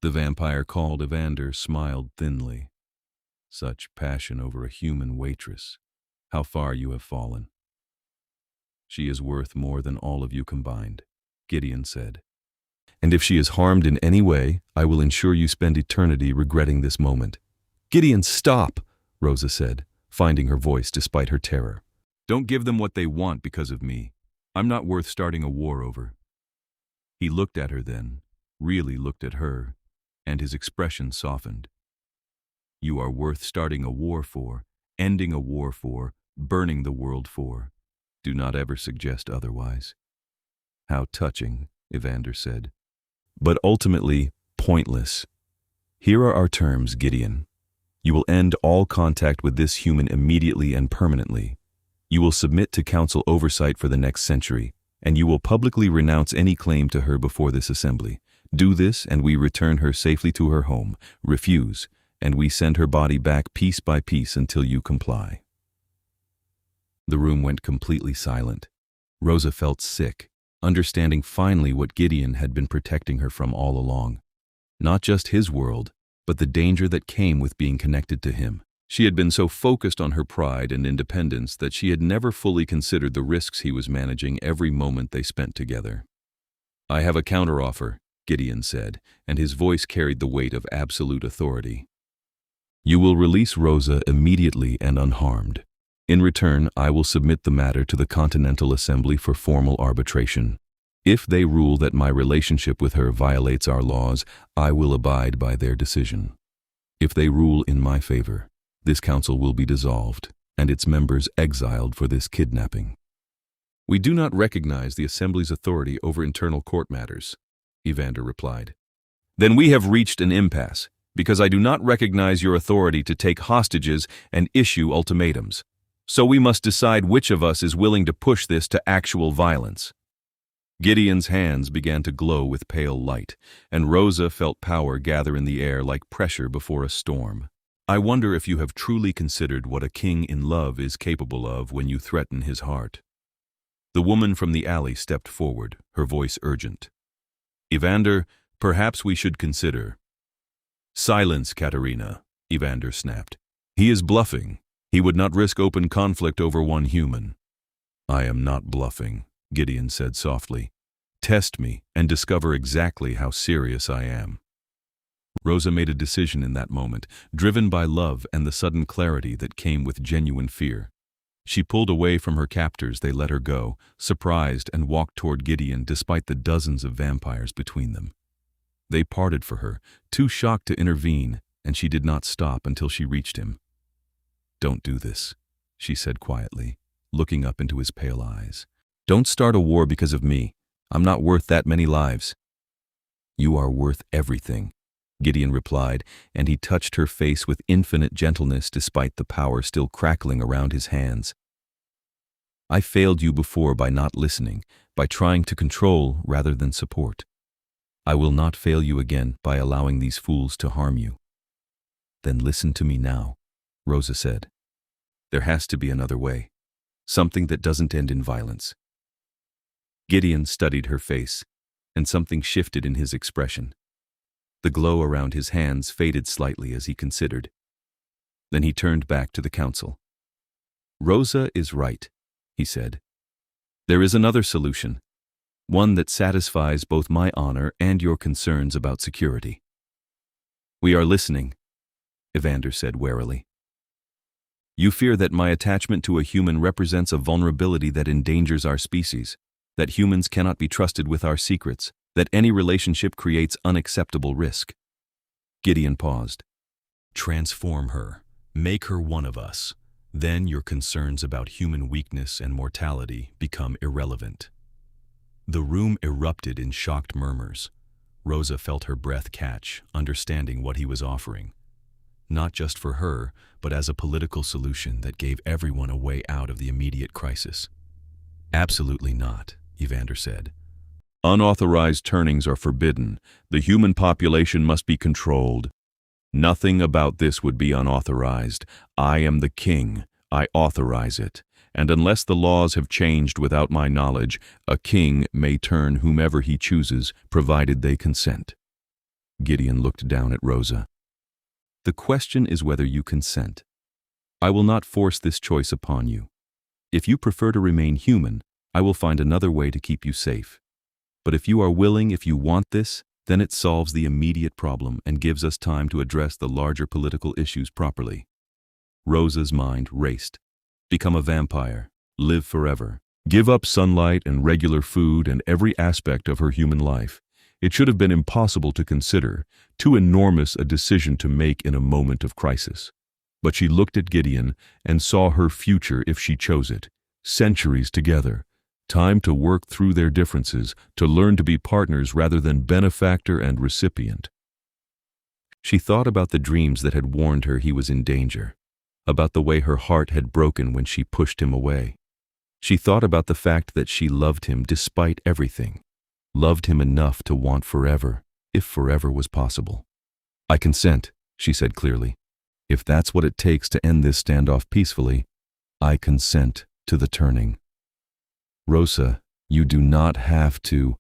The vampire called Evander smiled thinly. "Such passion over a human waitress. How far you have fallen." "She is worth more than all of you combined," Gideon said. "And if she is harmed in any way, I will ensure you spend eternity regretting this moment." "Gideon, stop," Rosa said, finding her voice despite her terror. "Don't give them what they want because of me. I'm not worth starting a war over." He looked at her then, really looked at her, and his expression softened. "You are worth starting a war for, ending a war for, burning the world for. Do not ever suggest otherwise." "How touching," Evander said. "But ultimately pointless. Here are our terms, Gideon. You will end all contact with this human immediately and permanently. You will submit to council oversight for the next century, and you will publicly renounce any claim to her before this assembly. Do this, and we return her safely to her home. Refuse, and we send her body back piece by piece until you comply." The room went completely silent. Rosa felt sick, understanding finally what Gideon had been protecting her from all along. Not just his world, but the danger that came with being connected to him. She had been so focused on her pride and independence that she had never fully considered the risks he was managing every moment they spent together. "I have a counteroffer," Gideon said, and his voice carried the weight of absolute authority. "You will release Rosa immediately and unharmed. In return, I will submit the matter to the Continental Assembly for formal arbitration. If they rule that my relationship with her violates our laws, I will abide by their decision. If they rule in my favor, this council will be dissolved, and its members exiled for this kidnapping." "We do not recognize the Assembly's authority over internal court matters," Evander replied. "Then we have reached an impasse, because I do not recognize your authority to take hostages and issue ultimatums. So we must decide which of us is willing to push this to actual violence." Gideon's hands began to glow with pale light, and Rosa felt power gather in the air like pressure before a storm. "I wonder if you have truly considered what a king in love is capable of when you threaten his heart." The woman from the alley stepped forward, her voice urgent. "Evander, perhaps we should consider." "Silence, Katerina," Evander snapped. "He is bluffing. He would not risk open conflict over one human." "I am not bluffing," Gideon said softly. "Test me and discover exactly how serious I am." Rosa made a decision in that moment, driven by love and the sudden clarity that came with genuine fear. She pulled away from her captors. They let her go, surprised, and walked toward Gideon despite the dozens of vampires between them. They parted for her, too shocked to intervene, and she did not stop until she reached him. "Don't do this," she said quietly, looking up into his pale eyes. "Don't start a war because of me. I'm not worth that many lives." "You are worth everything," Gideon replied, and he touched her face with infinite gentleness despite the power still crackling around his hands. "I failed you before by not listening, by trying to control rather than support. I will not fail you again by allowing these fools to harm you." "Then listen to me now," Rosa said. "There has to be another way, something that doesn't end in violence." Gideon studied her face, and something shifted in his expression. The glow around his hands faded slightly as he considered. Then he turned back to the council. "Rosa is right," he said. "There is another solution, one that satisfies both my honor and your concerns about security." "We are listening," Evander said warily. "You fear that my attachment to a human represents a vulnerability that endangers our species, that humans cannot be trusted with our secrets, that any relationship creates unacceptable risk." Gideon paused. "Transform her. Make her one of us. Then your concerns about human weakness and mortality become irrelevant." The room erupted in shocked murmurs. Rosa felt her breath catch, understanding what he was offering. not just for her, but as a political solution that gave everyone a way out of the immediate crisis. Absolutely not, Evander said. Unauthorized turnings are forbidden. The human population must be controlled. Nothing about this would be unauthorized. I am the king. I authorize it. And unless the laws have changed without my knowledge, a king may turn whomever he chooses, provided they consent. Gideon looked down at Rosa. The question is whether you consent. I will not force this choice upon you. If you prefer to remain human, I will find another way to keep you safe. But if you are willing, if you want this, then it solves the immediate problem and gives us time to address the larger political issues properly. Rosa's mind raced. Become a vampire. Live forever. Give up sunlight and regular food and every aspect of her human life. It should have been impossible to consider, too enormous a decision to make in a moment of crisis. But she looked at Gideon and saw her future if she chose it. Centuries together. Time to work through their differences, to learn to be partners rather than benefactor and recipient. She thought about the dreams that had warned her he was in danger, about the way her heart had broken when she pushed him away. She thought about the fact that she loved him despite everything, loved him enough to want forever, if forever was possible. I consent, she said clearly. If that's what it takes to end this standoff peacefully, I consent to the turning. Rosa, you do not have to.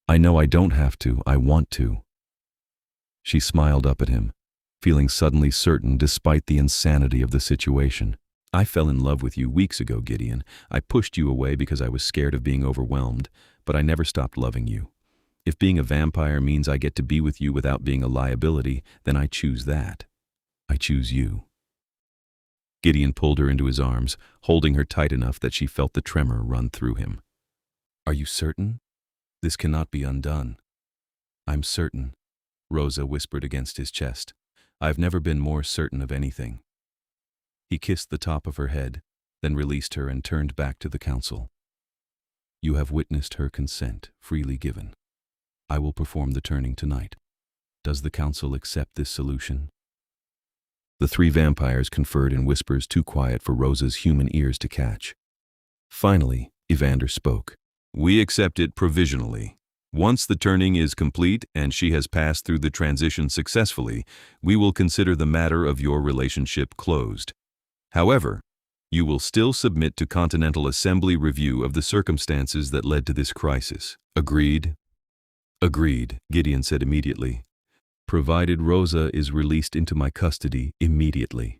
I know I don't have to, I want to. She smiled up at him, feeling suddenly certain despite the insanity of the situation. I fell in love with you weeks ago, Gideon. I pushed you away because I was scared of being overwhelmed, but I never stopped loving you. If being a vampire means I get to be with you without being a liability, then I choose that. I choose you. Gideon pulled her into his arms, holding her tight enough that she felt the tremor run through him. Are you certain? This cannot be undone. I'm certain, Rosa whispered against his chest. I've never been more certain of anything. He kissed the top of her head, then released her and turned back to the council. You have witnessed her consent, freely given. I will perform the turning tonight. Does the council accept this solution? The three vampires conferred in whispers too quiet for Rosa's human ears to catch. Finally, Evander spoke. We accept it provisionally. Once the turning is complete and she has passed through the transition successfully, we will consider the matter of your relationship closed. However, you will still submit to Continental Assembly review of the circumstances that led to this crisis. Agreed? Agreed, Gideon said immediately. Provided Rosa is released into my custody immediately.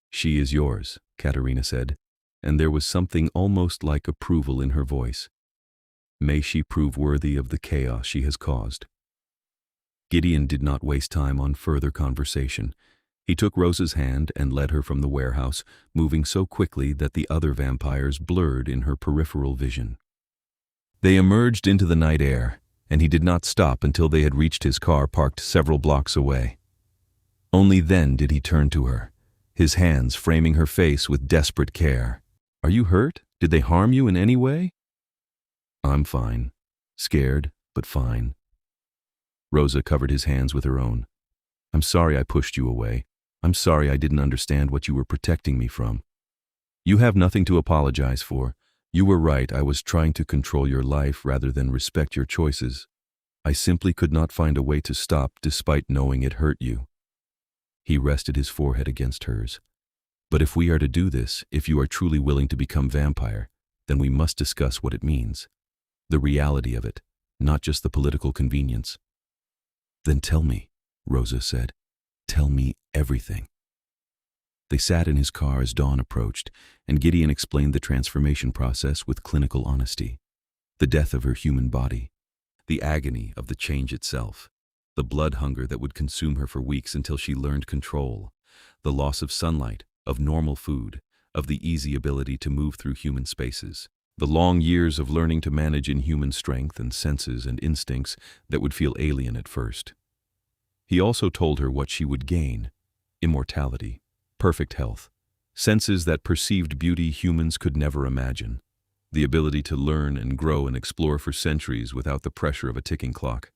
She is yours, Katerina said, and there was something almost like approval in her voice. May she prove worthy of the chaos she has caused. Gideon did not waste time on further conversation. He took Rosa's hand and led her from the warehouse, moving so quickly that the other vampires blurred in her peripheral vision. They emerged into the night air, and he did not stop until they had reached his car parked several blocks away. Only then did he turn to her, his hands framing her face with desperate care. Are you hurt? Did they harm you in any way? I'm fine. Scared, but fine. Rosa covered his hands with her own. I'm sorry I pushed you away. I'm sorry I didn't understand what you were protecting me from. You have nothing to apologize for. You were right, I was trying to control your life rather than respect your choices. I simply could not find a way to stop despite knowing it hurt you. He rested his forehead against hers. But if we are to do this, if you are truly willing to become vampire, then we must discuss what it means. The reality of it, not just the political convenience. Then tell me, Rosa said. Tell me everything. They sat in his car as dawn approached, and Gideon explained the transformation process with clinical honesty. The death of her human body, the agony of the change itself, the blood hunger that would consume her for weeks until she learned control, the loss of sunlight, of normal food, of the easy ability to move through human spaces, the long years of learning to manage inhuman strength and senses and instincts that would feel alien at first. He also told her what she would gain: immortality, perfect health, senses that perceived beauty humans could never imagine, the ability to learn and grow and explore for centuries without the pressure of a ticking clock.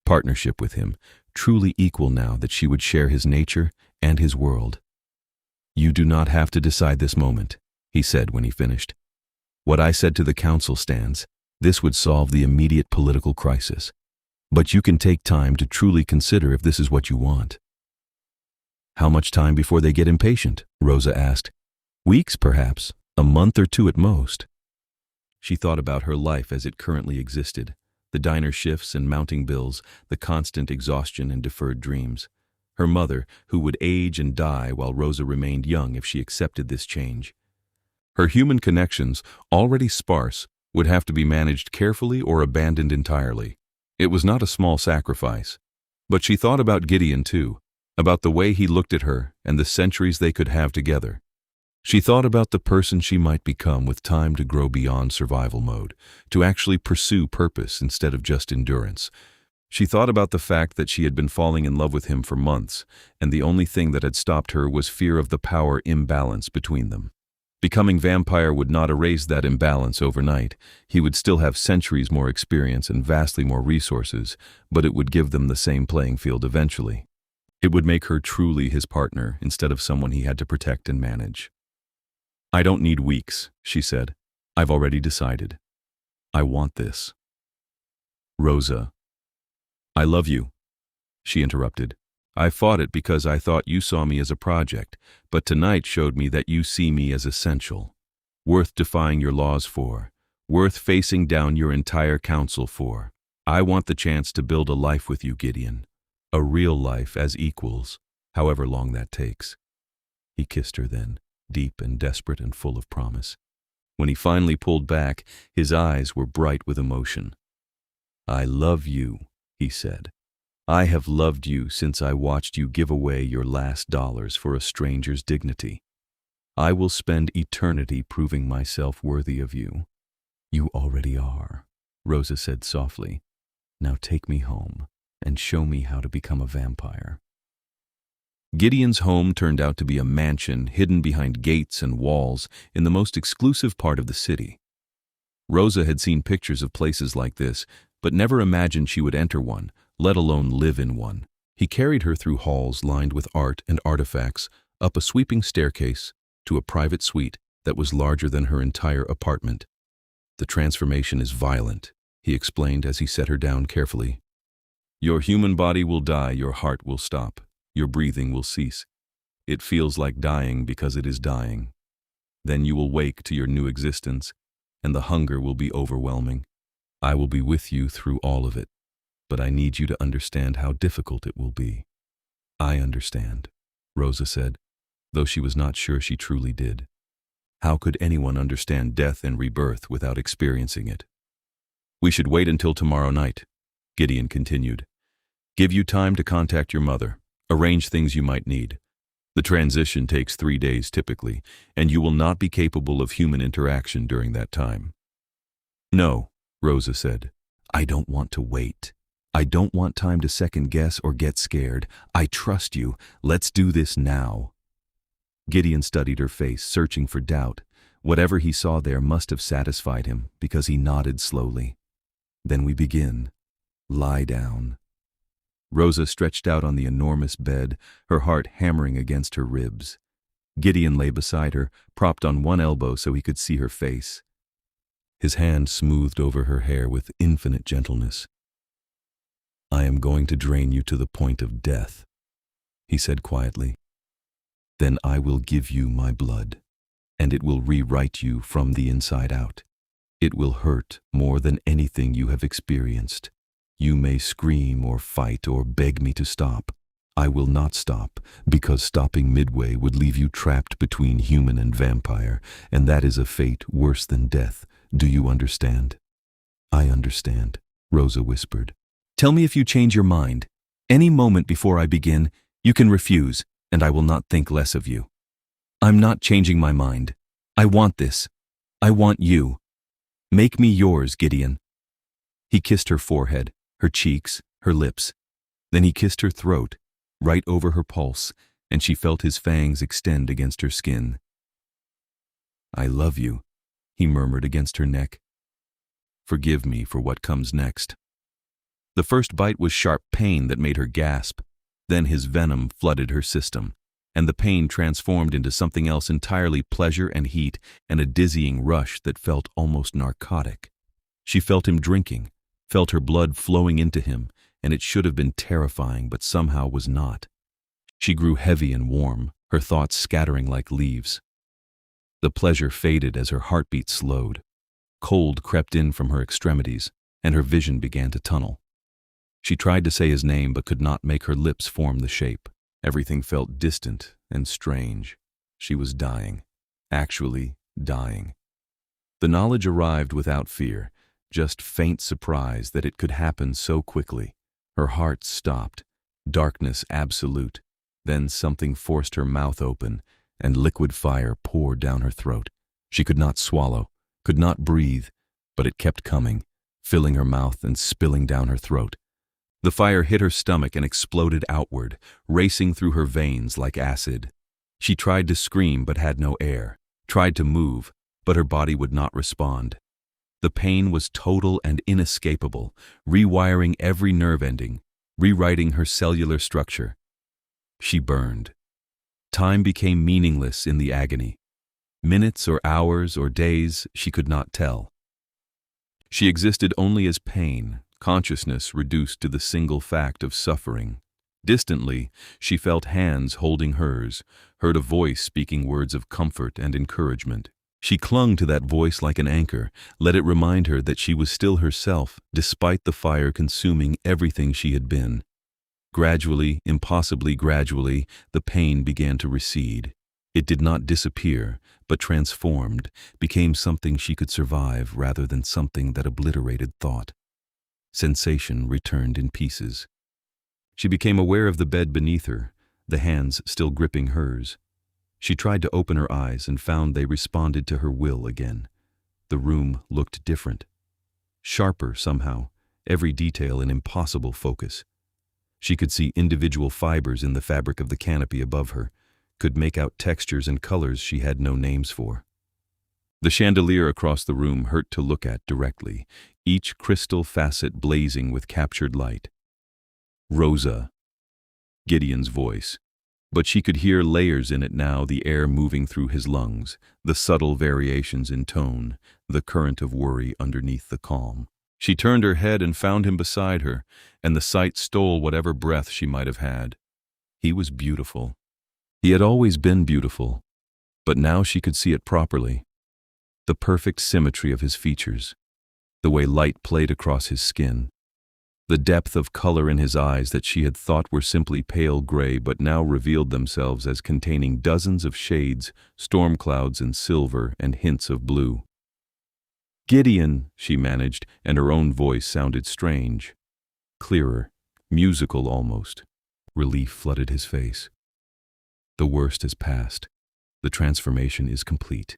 Partnership with him, truly equal now that she would share his nature and his world. "You do not have to decide this moment," he said when he finished. "What I said to the council stands. This would solve the immediate political crisis. But you can take time to truly consider if this is what you want." "How much time before they get impatient?" Rosa asked. "Weeks, perhaps. A month or two at most." She thought about her life as it currently existed, the diner shifts and mounting bills, the constant exhaustion and deferred dreams. Her mother, who would age and die while Rosa remained young if she accepted this change. Her human connections, already sparse, would have to be managed carefully or abandoned entirely. It was not a small sacrifice. But she thought about Gideon too, about the way he looked at her and the centuries they could have together. She thought about the person she might become with time to grow beyond survival mode, to actually pursue purpose instead of just endurance. She thought about the fact that she had been falling in love with him for months, and the only thing that had stopped her was fear of the power imbalance between them. Becoming vampire would not erase that imbalance overnight. He would still have centuries more experience and vastly more resources, but it would give them the same playing field eventually. It would make her truly his partner instead of someone he had to protect and manage. "I don't need weeks," she said. "I've already decided. I want this." "Rosa." "I love you," she interrupted. "I fought it because I thought you saw me as a project, but tonight showed me that you see me as essential, worth defying your laws for, worth facing down your entire council for. I want the chance to build a life with you, Gideon, a real life as equals, however long that takes." He kissed her then, deep and desperate and full of promise. When he finally pulled back, his eyes were bright with emotion. "I love you," he said. "I have loved you since I watched you give away your last dollars for a stranger's dignity. I will spend eternity proving myself worthy of you." "You already are," Rosa said softly. "Now take me home and show me how to become a vampire." Gideon's home turned out to be a mansion hidden behind gates and walls in the most exclusive part of the city. Rosa had seen pictures of places like this, but never imagined she would enter one, let alone live in one. He carried her through halls lined with art and artifacts, up a sweeping staircase, to a private suite that was larger than her entire apartment. "The transformation is violent," he explained as he set her down carefully. "Your human body will die, your heart will stop. Your breathing will cease. It feels like dying because it is dying. Then you will wake to your new existence, and the hunger will be overwhelming. I will be with you through all of it, but I need you to understand how difficult it will be." "I understand," Rosa said, though she was not sure she truly did. How could anyone understand death and rebirth without experiencing it? "We should wait until tomorrow night," Gideon continued. "Give you time to contact your mother. Arrange things you might need. The transition takes 3 days typically, and you will not be capable of human interaction during that time." "No," Rosa said. "I don't want to wait. I don't want time to second guess or get scared. I trust you. Let's do this now." Gideon studied her face, searching for doubt. Whatever he saw there must have satisfied him, because he nodded slowly. "Then we begin. Lie down." Rosa stretched out on the enormous bed, her heart hammering against her ribs. Gideon lay beside her, propped on one elbow so he could see her face. His hand smoothed over her hair with infinite gentleness. "I am going to drain you to the point of death," he said quietly. "Then I will give you my blood, and it will rewrite you from the inside out. It will hurt more than anything you have experienced. You may scream or fight or beg me to stop. I will not stop, because stopping midway would leave you trapped between human and vampire, and that is a fate worse than death. Do you understand?" "I understand," Rosa whispered. "Tell me if you change your mind. Any moment before I begin, you can refuse, and I will not think less of you." "I'm not changing my mind. I want this. I want you. Make me yours, Gideon." He kissed her forehead, her cheeks, her lips. Then he kissed her throat, right over her pulse, and she felt his fangs extend against her skin. "I love you," he murmured against her neck. "Forgive me for what comes next." The first bite was sharp pain that made her gasp. Then his venom flooded her system. and the pain transformed into something else entirely: pleasure and heat and a dizzying rush that felt almost narcotic. She felt him drinking, felt her blood flowing into him, and it should have been terrifying, but somehow was not. She grew heavy and warm, her thoughts scattering like leaves. The pleasure faded as her heartbeat slowed. Cold crept in from her extremities, and her vision began to tunnel. She tried to say his name but could not make her lips form the shape. Everything felt distant and strange. She was dying. Actually dying. The knowledge arrived without fear, just faint surprise that it could happen so quickly. Her heart stopped. Darkness absolute. Then something forced her mouth open, and liquid fire poured down her throat. She could not swallow, could not breathe, but it kept coming, filling her mouth and spilling down her throat. The fire hit her stomach and exploded outward, racing through her veins like acid. She tried to scream but had no air, tried to move, but her body would not respond. The pain was total and inescapable, rewiring every nerve ending, rewriting her cellular structure. She burned. Time became meaningless in the agony. Minutes or hours or days, she could not tell. She existed only as pain, consciousness reduced to the single fact of suffering. Distantly, she felt hands holding hers, heard a voice speaking words of comfort and encouragement. She clung to that voice like an anchor, let it remind her that she was still herself, despite the fire consuming everything she had been. Gradually, impossibly gradually, the pain began to recede. It did not disappear, but transformed, became something she could survive rather than something that obliterated thought. Sensation returned in pieces. She became aware of the bed beneath her, the hands still gripping hers. She tried to open her eyes and found they responded to her will again. The room looked different. Sharper somehow, every detail in impossible focus. She could see individual fibers in the fabric of the canopy above her, could make out textures and colors she had no names for. The chandelier across the room hurt to look at directly, each crystal facet blazing with captured light. Rosa. Gideon's voice. But she could hear layers in it now, the air moving through his lungs, the subtle variations in tone, the current of worry underneath the calm. She turned her head and found him beside her, and the sight stole whatever breath she might have had. He was beautiful. He had always been beautiful, but now she could see it properly. The perfect symmetry of his features, the way light played across his skin, the depth of color in his eyes that she had thought were simply pale gray but now revealed themselves as containing dozens of shades, storm clouds and silver and hints of blue. "Gideon," she managed, and her own voice sounded strange. Clearer, musical almost. Relief flooded his face. "The worst has passed. The transformation is complete.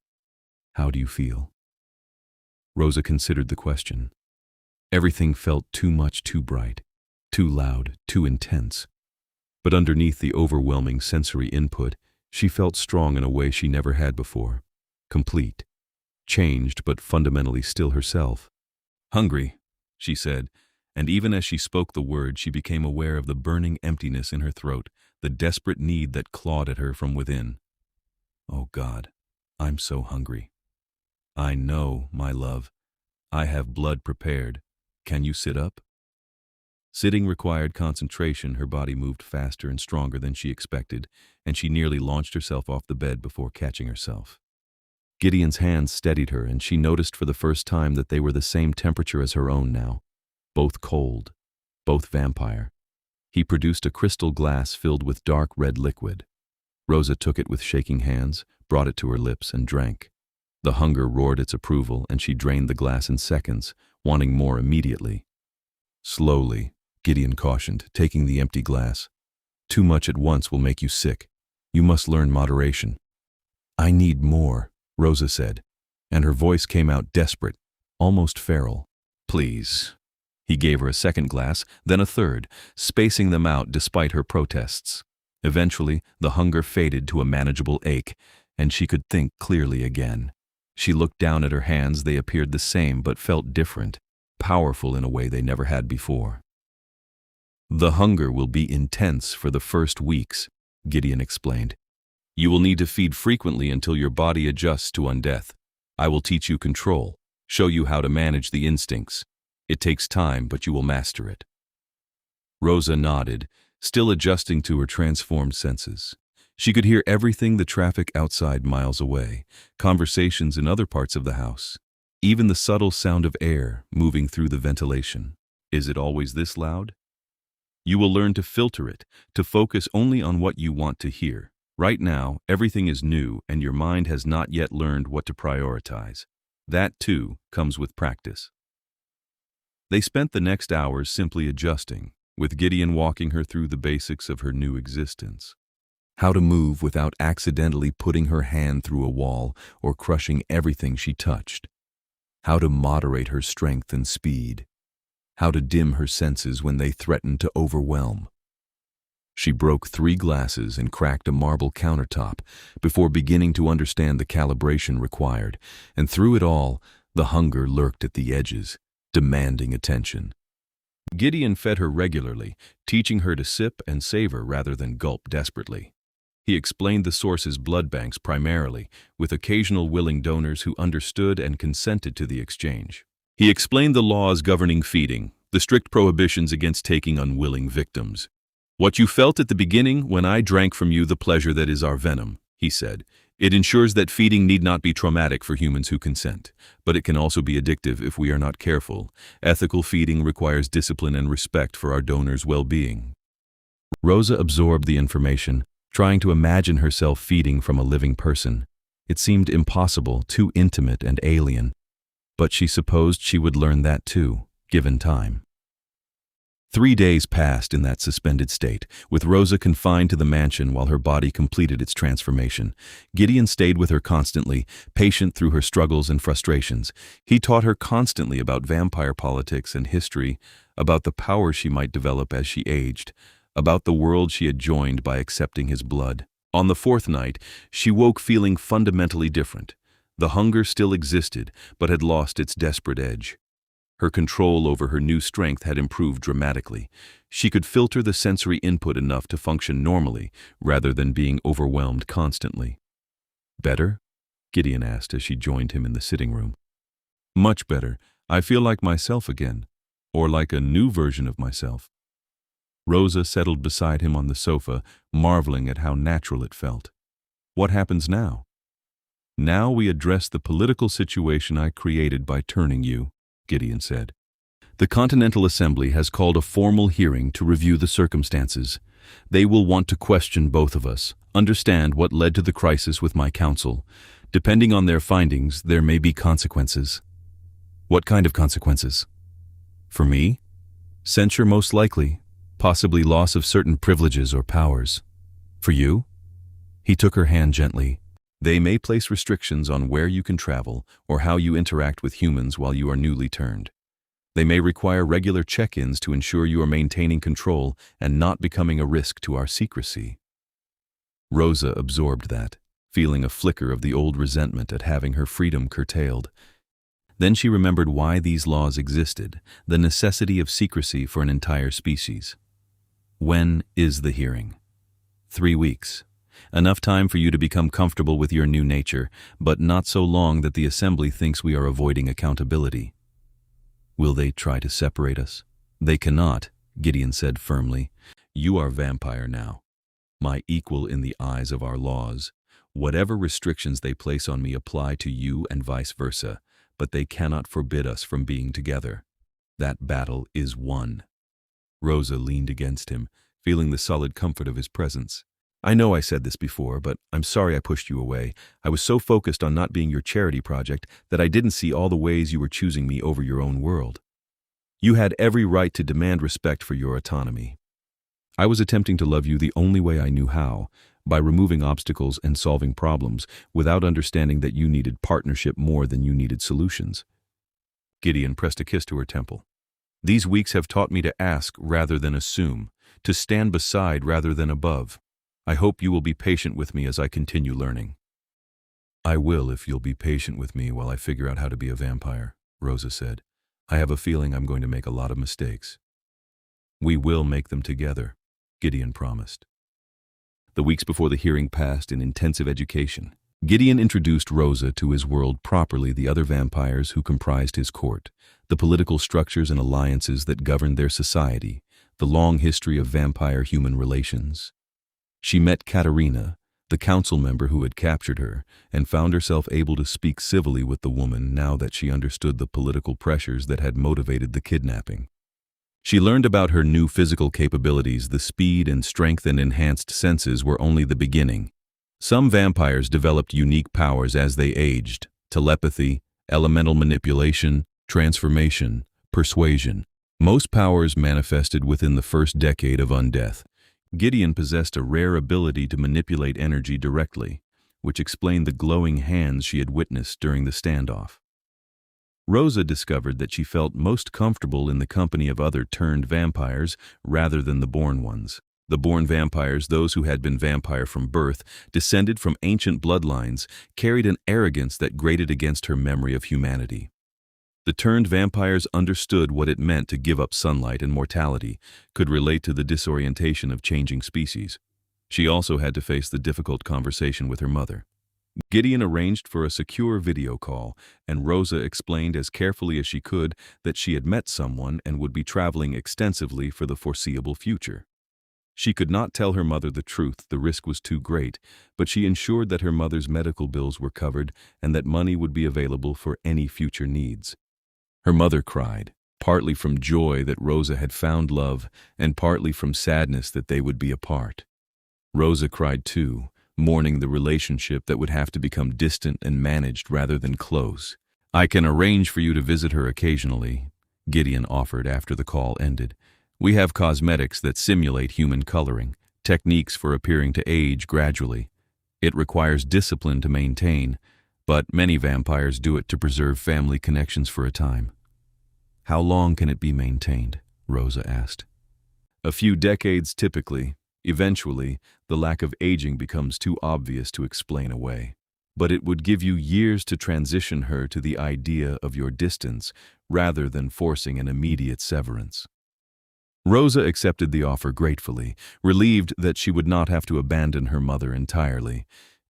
How do you feel?" Rosa considered the question. Everything felt too much, too bright, too loud, too intense. But underneath the overwhelming sensory input, she felt strong in a way she never had before. Complete. Changed, but fundamentally still herself. "Hungry," she said, and even as she spoke the word, she became aware of the burning emptiness in her throat, the desperate need that clawed at her from within. "Oh God, I'm so hungry." "I know, my love. I have blood prepared. Can you sit up?" Sitting required concentration. Her body moved faster and stronger than she expected, and she nearly launched herself off the bed before catching herself. Gideon's hands steadied her, and she noticed for the first time that they were the same temperature as her own now. Both cold, both vampire. He produced a crystal glass filled with dark red liquid. Rosa took it with shaking hands, brought it to her lips, and drank. The hunger roared its approval, and she drained the glass in seconds, wanting more immediately. "Slowly," Gideon cautioned, taking the empty glass. "Too much at once will make you sick. You must learn moderation." "I need more," Rosa said, and her voice came out desperate, almost feral. "Please." He gave her a second glass, then a third, spacing them out despite her protests. Eventually, the hunger faded to a manageable ache, and she could think clearly again. She looked down at her hands. They appeared the same but felt different, powerful in a way they never had before. "The hunger will be intense for the first weeks," Gideon explained. You will need to feed frequently until your body adjusts to undeath. I will teach you control, show you how to manage the instincts. It takes time, but you will master it." Rosa nodded, still adjusting to her transformed senses. She could hear everything: the traffic outside miles away, conversations in other parts of the house, even the subtle sound of air moving through the ventilation. Is it always this loud? You will learn to filter it, to focus only on what you want to hear. Right now, everything is new and your mind has not yet learned what to prioritize. That, too, comes with practice. They spent the next hours simply adjusting, with Gideon walking her through the basics of her new existence. How to move without accidentally putting her hand through a wall or crushing everything she touched. How to moderate her strength and speed. How to dim her senses when they threatened to overwhelm. She broke 3 glasses and cracked a marble countertop before beginning to understand the calibration required, and through it all, the hunger lurked at the edges, demanding attention. Gideon fed her regularly, teaching her to sip and savor rather than gulp desperately. He explained the source's blood banks primarily, with occasional willing donors who understood and consented to the exchange. He explained the laws governing feeding, the strict prohibitions against taking unwilling victims. "What you felt at the beginning when I drank from you the pleasure that is our venom," he said. "It ensures that feeding need not be traumatic for humans who consent, but it can also be addictive if we are not careful. Ethical feeding requires discipline and respect for our donors' well-being." Rosa absorbed the information, trying to imagine herself feeding from a living person. It seemed impossible, too intimate and alien, but she supposed she would learn that too, given time. 3 days passed in that suspended state, with Rosa confined to the mansion while her body completed its transformation. Gideon stayed with her constantly, patient through her struggles and frustrations. He taught her constantly about vampire politics and history, about the power she might develop as she aged, about the world she had joined by accepting his blood. On the 4th night, she woke feeling fundamentally different. The hunger still existed, but had lost its desperate edge. Her control over her new strength had improved dramatically. She could filter the sensory input enough to function normally, rather than being overwhelmed constantly. "Better?" Gideon asked as she joined him in the sitting room. "Much better. I feel like myself again, or like a new version of myself." Rosa settled beside him on the sofa, marveling at how natural it felt. "What happens now?" "Now we address the political situation I created by turning you," Gideon said. "The Continental Assembly has called a formal hearing to review the circumstances. They will want to question both of us, understand what led to the crisis with my council. Depending on their findings, there may be consequences." "What kind of consequences?" "For me? Censure most likely, possibly loss of certain privileges or powers. For you?" He took her hand gently. "They may place restrictions on where you can travel or how you interact with humans while you are newly turned. They may require regular check-ins to ensure you are maintaining control and not becoming a risk to our secrecy." Rosa absorbed that, feeling a flicker of the old resentment at having her freedom curtailed. Then she remembered why these laws existed, the necessity of secrecy for an entire species. "When is the hearing?" 3 weeks. Enough time for you to become comfortable with your new nature, but not so long that the Assembly thinks we are avoiding accountability." "Will they try to separate us?" "They cannot," Gideon said firmly. "You are vampire now, my equal in the eyes of our laws. Whatever restrictions they place on me apply to you and vice versa, but they cannot forbid us from being together. That battle is won." Rosa leaned against him, feeling the solid comfort of his presence. "I know I said this before, but I'm sorry I pushed you away. I was so focused on not being your charity project that I didn't see all the ways you were choosing me over your own world. You had every right to demand respect for your autonomy. I was attempting to love you the only way I knew how, by removing obstacles and solving problems, without understanding that you needed partnership more than you needed solutions." Gideon pressed a kiss to her temple. "These weeks have taught me to ask rather than assume, to stand beside rather than above. I hope you will be patient with me as I continue learning." "I will if you'll be patient with me while I figure out how to be a vampire," Rosa said. "I have a feeling I'm going to make a lot of mistakes." "We will make them together," Gideon promised. The weeks before the hearing passed in intensive education. Gideon introduced Rosa to his world, properly the other vampires who comprised his court, the political structures and alliances that governed their society, the long history of vampire-human relations. She met Katerina, the council member who had captured her, and found herself able to speak civilly with the woman now that she understood the political pressures that had motivated the kidnapping. She learned about her new physical capabilities. The speed and strength and enhanced senses were only the beginning. Some vampires developed unique powers as they aged: telepathy, elemental manipulation, transformation, persuasion. Most powers manifested within the first decade of undeath. Gideon possessed a rare ability to manipulate energy directly, which explained the glowing hands she had witnessed during the standoff. Rosa discovered that she felt most comfortable in the company of other turned vampires rather than the born ones. The born vampires, those who had been vampire from birth, descended from ancient bloodlines, carried an arrogance that grated against her memory of humanity. The turned vampires understood what it meant to give up sunlight and mortality, could relate to the disorientation of changing species. She also had to face the difficult conversation with her mother. Gideon arranged for a secure video call, and Rosa explained as carefully as she could that she had met someone and would be traveling extensively for the foreseeable future. She could not tell her mother the truth, the risk was too great, but she ensured that her mother's medical bills were covered and that money would be available for any future needs. Her mother cried, partly from joy that Rosa had found love and partly from sadness that they would be apart. Rosa cried too, mourning the relationship that would have to become distant and managed rather than close. "I can arrange for you to visit her occasionally," Gideon offered after the call ended. "We have cosmetics that simulate human coloring, techniques for appearing to age gradually. It requires discipline to maintain, but many vampires do it to preserve family connections for a time." "How long can it be maintained?" Rosa asked. "A few decades typically. Eventually, the lack of aging becomes too obvious to explain away. But it would give you years to transition her to the idea of your distance rather than forcing an immediate severance." Rosa accepted the offer gratefully, relieved that she would not have to abandon her mother entirely.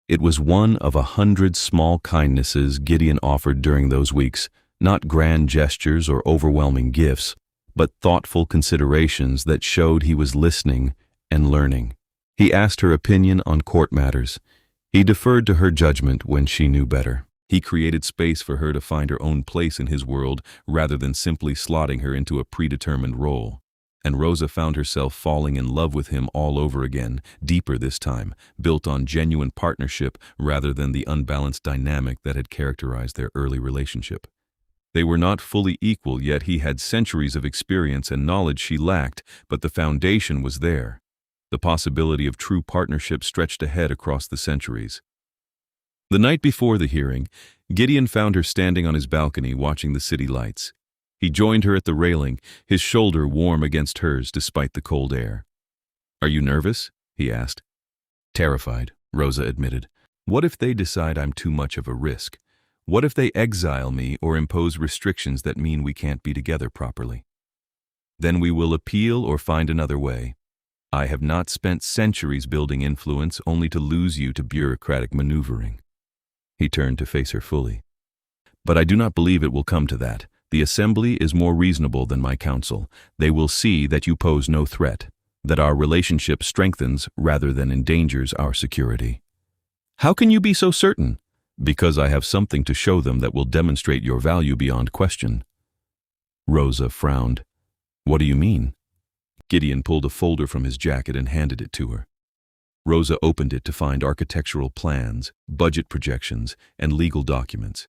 It was one of 100 small kindnesses Gideon offered during those weeks, not grand gestures or overwhelming gifts, but thoughtful considerations that showed he was listening and learning. He asked her opinion on court matters. He deferred to her judgment when she knew better. He created space for her to find her own place in his world rather than simply slotting her into a predetermined role. And Rosa found herself falling in love with him all over again, deeper this time, built on genuine partnership rather than the unbalanced dynamic that had characterized their early relationship. They were not fully equal, yet he had centuries of experience and knowledge she lacked, but the foundation was there. The possibility of true partnership stretched ahead across the centuries. The night before the hearing, Gideon found her standing on his balcony watching the city lights. He joined her at the railing, his shoulder warm against hers despite the cold air. "Are you nervous?" he asked. "Terrified," Rosa admitted. "What if they decide I'm too much of a risk? What if they exile me or impose restrictions that mean we can't be together properly? Then we will appeal or find another way. I have not spent centuries building influence only to lose you to bureaucratic maneuvering." He turned to face her fully. "But I do not believe it will come to that. The assembly is more reasonable than my council. They will see that you pose no threat, that our relationship strengthens rather than endangers our security." "How can you be so certain?" "Because I have something to show them that will demonstrate your value beyond question." Rosa frowned. "What do you mean?" Gideon pulled a folder from his jacket and handed it to her. Rosa opened it to find architectural plans, budget projections, and legal documents.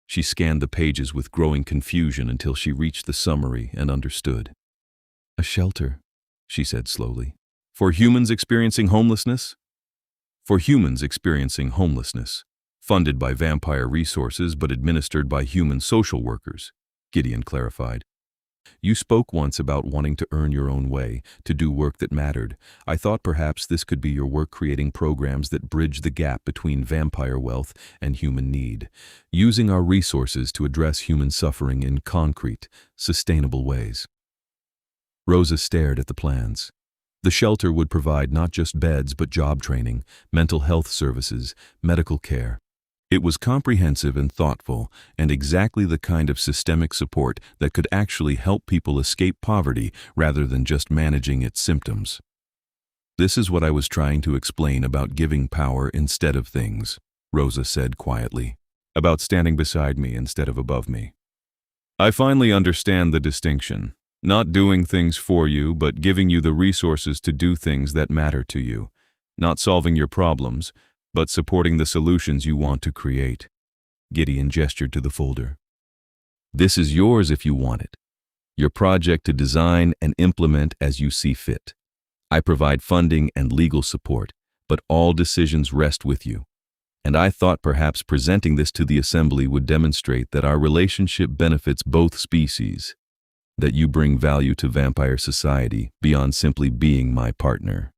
She scanned the pages with growing confusion until she reached the summary and understood. "A shelter," she said slowly. "For humans experiencing homelessness?" "For humans experiencing homelessness. Funded by vampire resources but administered by human social workers," Gideon clarified. "You spoke once about wanting to earn your own way, to do work that mattered. I thought perhaps this could be your work, creating programs that bridge the gap between vampire wealth and human need, using our resources to address human suffering in concrete, sustainable ways." Rosa stared at the plans. The shelter would provide not just beds but job training, mental health services, medical care. It was comprehensive and thoughtful, and exactly the kind of systemic support that could actually help people escape poverty rather than just managing its symptoms. "This is what I was trying to explain about giving power instead of things," Rosa said quietly, "about standing beside me instead of above me. I finally understand the distinction. Not doing things for you, but giving you the resources to do things that matter to you. Not solving your problems, but supporting the solutions you want to create." Gideon gestured to the folder. "This is yours if you want it. Your project to design and implement as you see fit. I provide funding and legal support, but all decisions rest with you. And I thought perhaps presenting this to the assembly would demonstrate that our relationship benefits both species, that you bring value to vampire society beyond simply being my partner."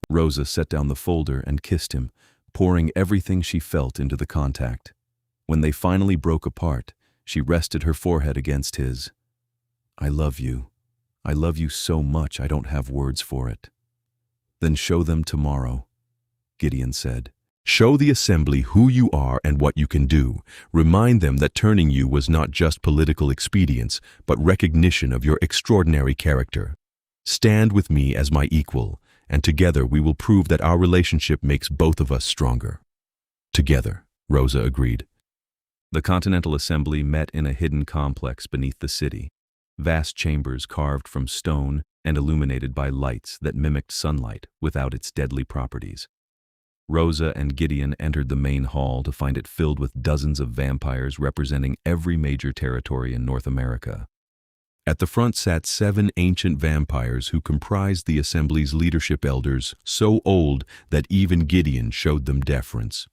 Rosa set down the folder and kissed him, pouring everything she felt into the contact. When they finally broke apart, she rested her forehead against his. "I love you. I love you so much I don't have words for it." "Then show them tomorrow," Gideon said. "Show the assembly who you are and what you can do. Remind them that turning you was not just political expedience, but recognition of your extraordinary character. Stand with me as my equal, and together we will prove that our relationship makes both of us stronger." "Together," Rosa agreed. The Continental Assembly met in a hidden complex beneath the city, vast chambers carved from stone and illuminated by lights that mimicked sunlight without its deadly properties. Rosa and Gideon entered the main hall to find it filled with dozens of vampires representing every major territory in North America. At the front sat 7 ancient vampires who comprised the assembly's leadership elders, so old that even Gideon showed them deference.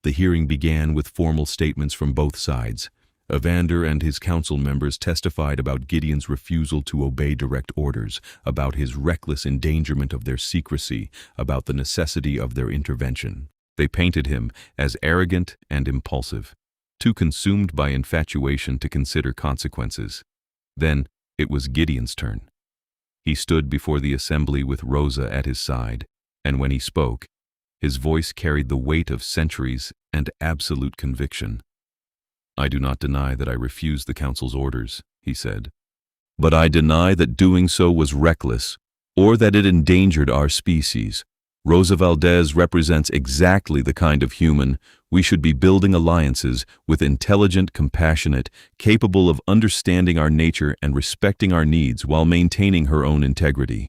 The hearing began with formal statements from both sides. Evander and his council members testified about Gideon's refusal to obey direct orders, about his reckless endangerment of their secrecy, about the necessity of their intervention. They painted him as arrogant and impulsive, too consumed by infatuation to consider consequences. Then it was Gideon's turn. He stood before the assembly with Rosa at his side, and when he spoke, his voice carried the weight of centuries and absolute conviction. "I do not deny that I refused the council's orders," he said. "But I deny that doing so was reckless, or that it endangered our species. Rosa Valdez represents exactly the kind of human we should be building alliances with, intelligent, compassionate, capable of understanding our nature and respecting our needs while maintaining her own integrity.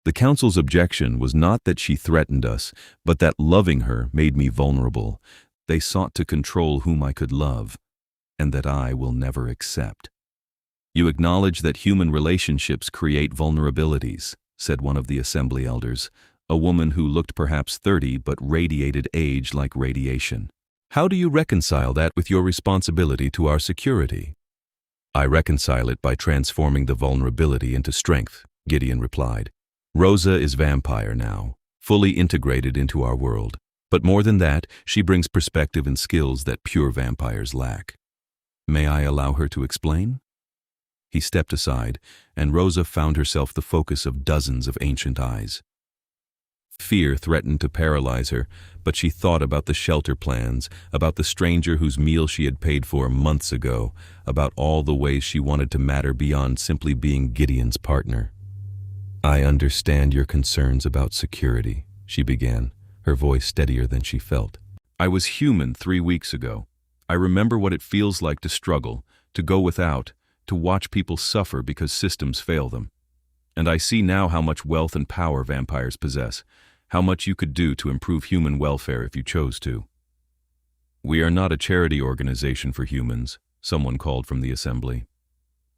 The council's objection was not that she threatened us, but that loving her made me vulnerable. They sought to control whom I could love, and that I will never accept." "You acknowledge that human relationships create vulnerabilities," said one of the assembly elders, a woman who looked perhaps 30 but radiated age like radiation. "How do you reconcile that with your responsibility to our security?" "I reconcile it by transforming the vulnerability into strength," Gideon replied. "Rosa is vampire now, fully integrated into our world. But more than that, she brings perspective and skills that pure vampires lack. May I allow her to explain?" He stepped aside, and Rosa found herself the focus of dozens of ancient eyes. Fear threatened to paralyze her, but she thought about the shelter plans, about the stranger whose meal she had paid for months ago, about all the ways she wanted to matter beyond simply being Gideon's partner. "I understand your concerns about security," she began, her voice steadier than she felt. "I was human 3 weeks ago. I remember what it feels like to struggle, to go without, to watch people suffer because systems fail them. And I see now how much wealth and power vampires possess, how much you could do to improve human welfare if you chose to." "We are not a charity organization for humans," someone called from the assembly.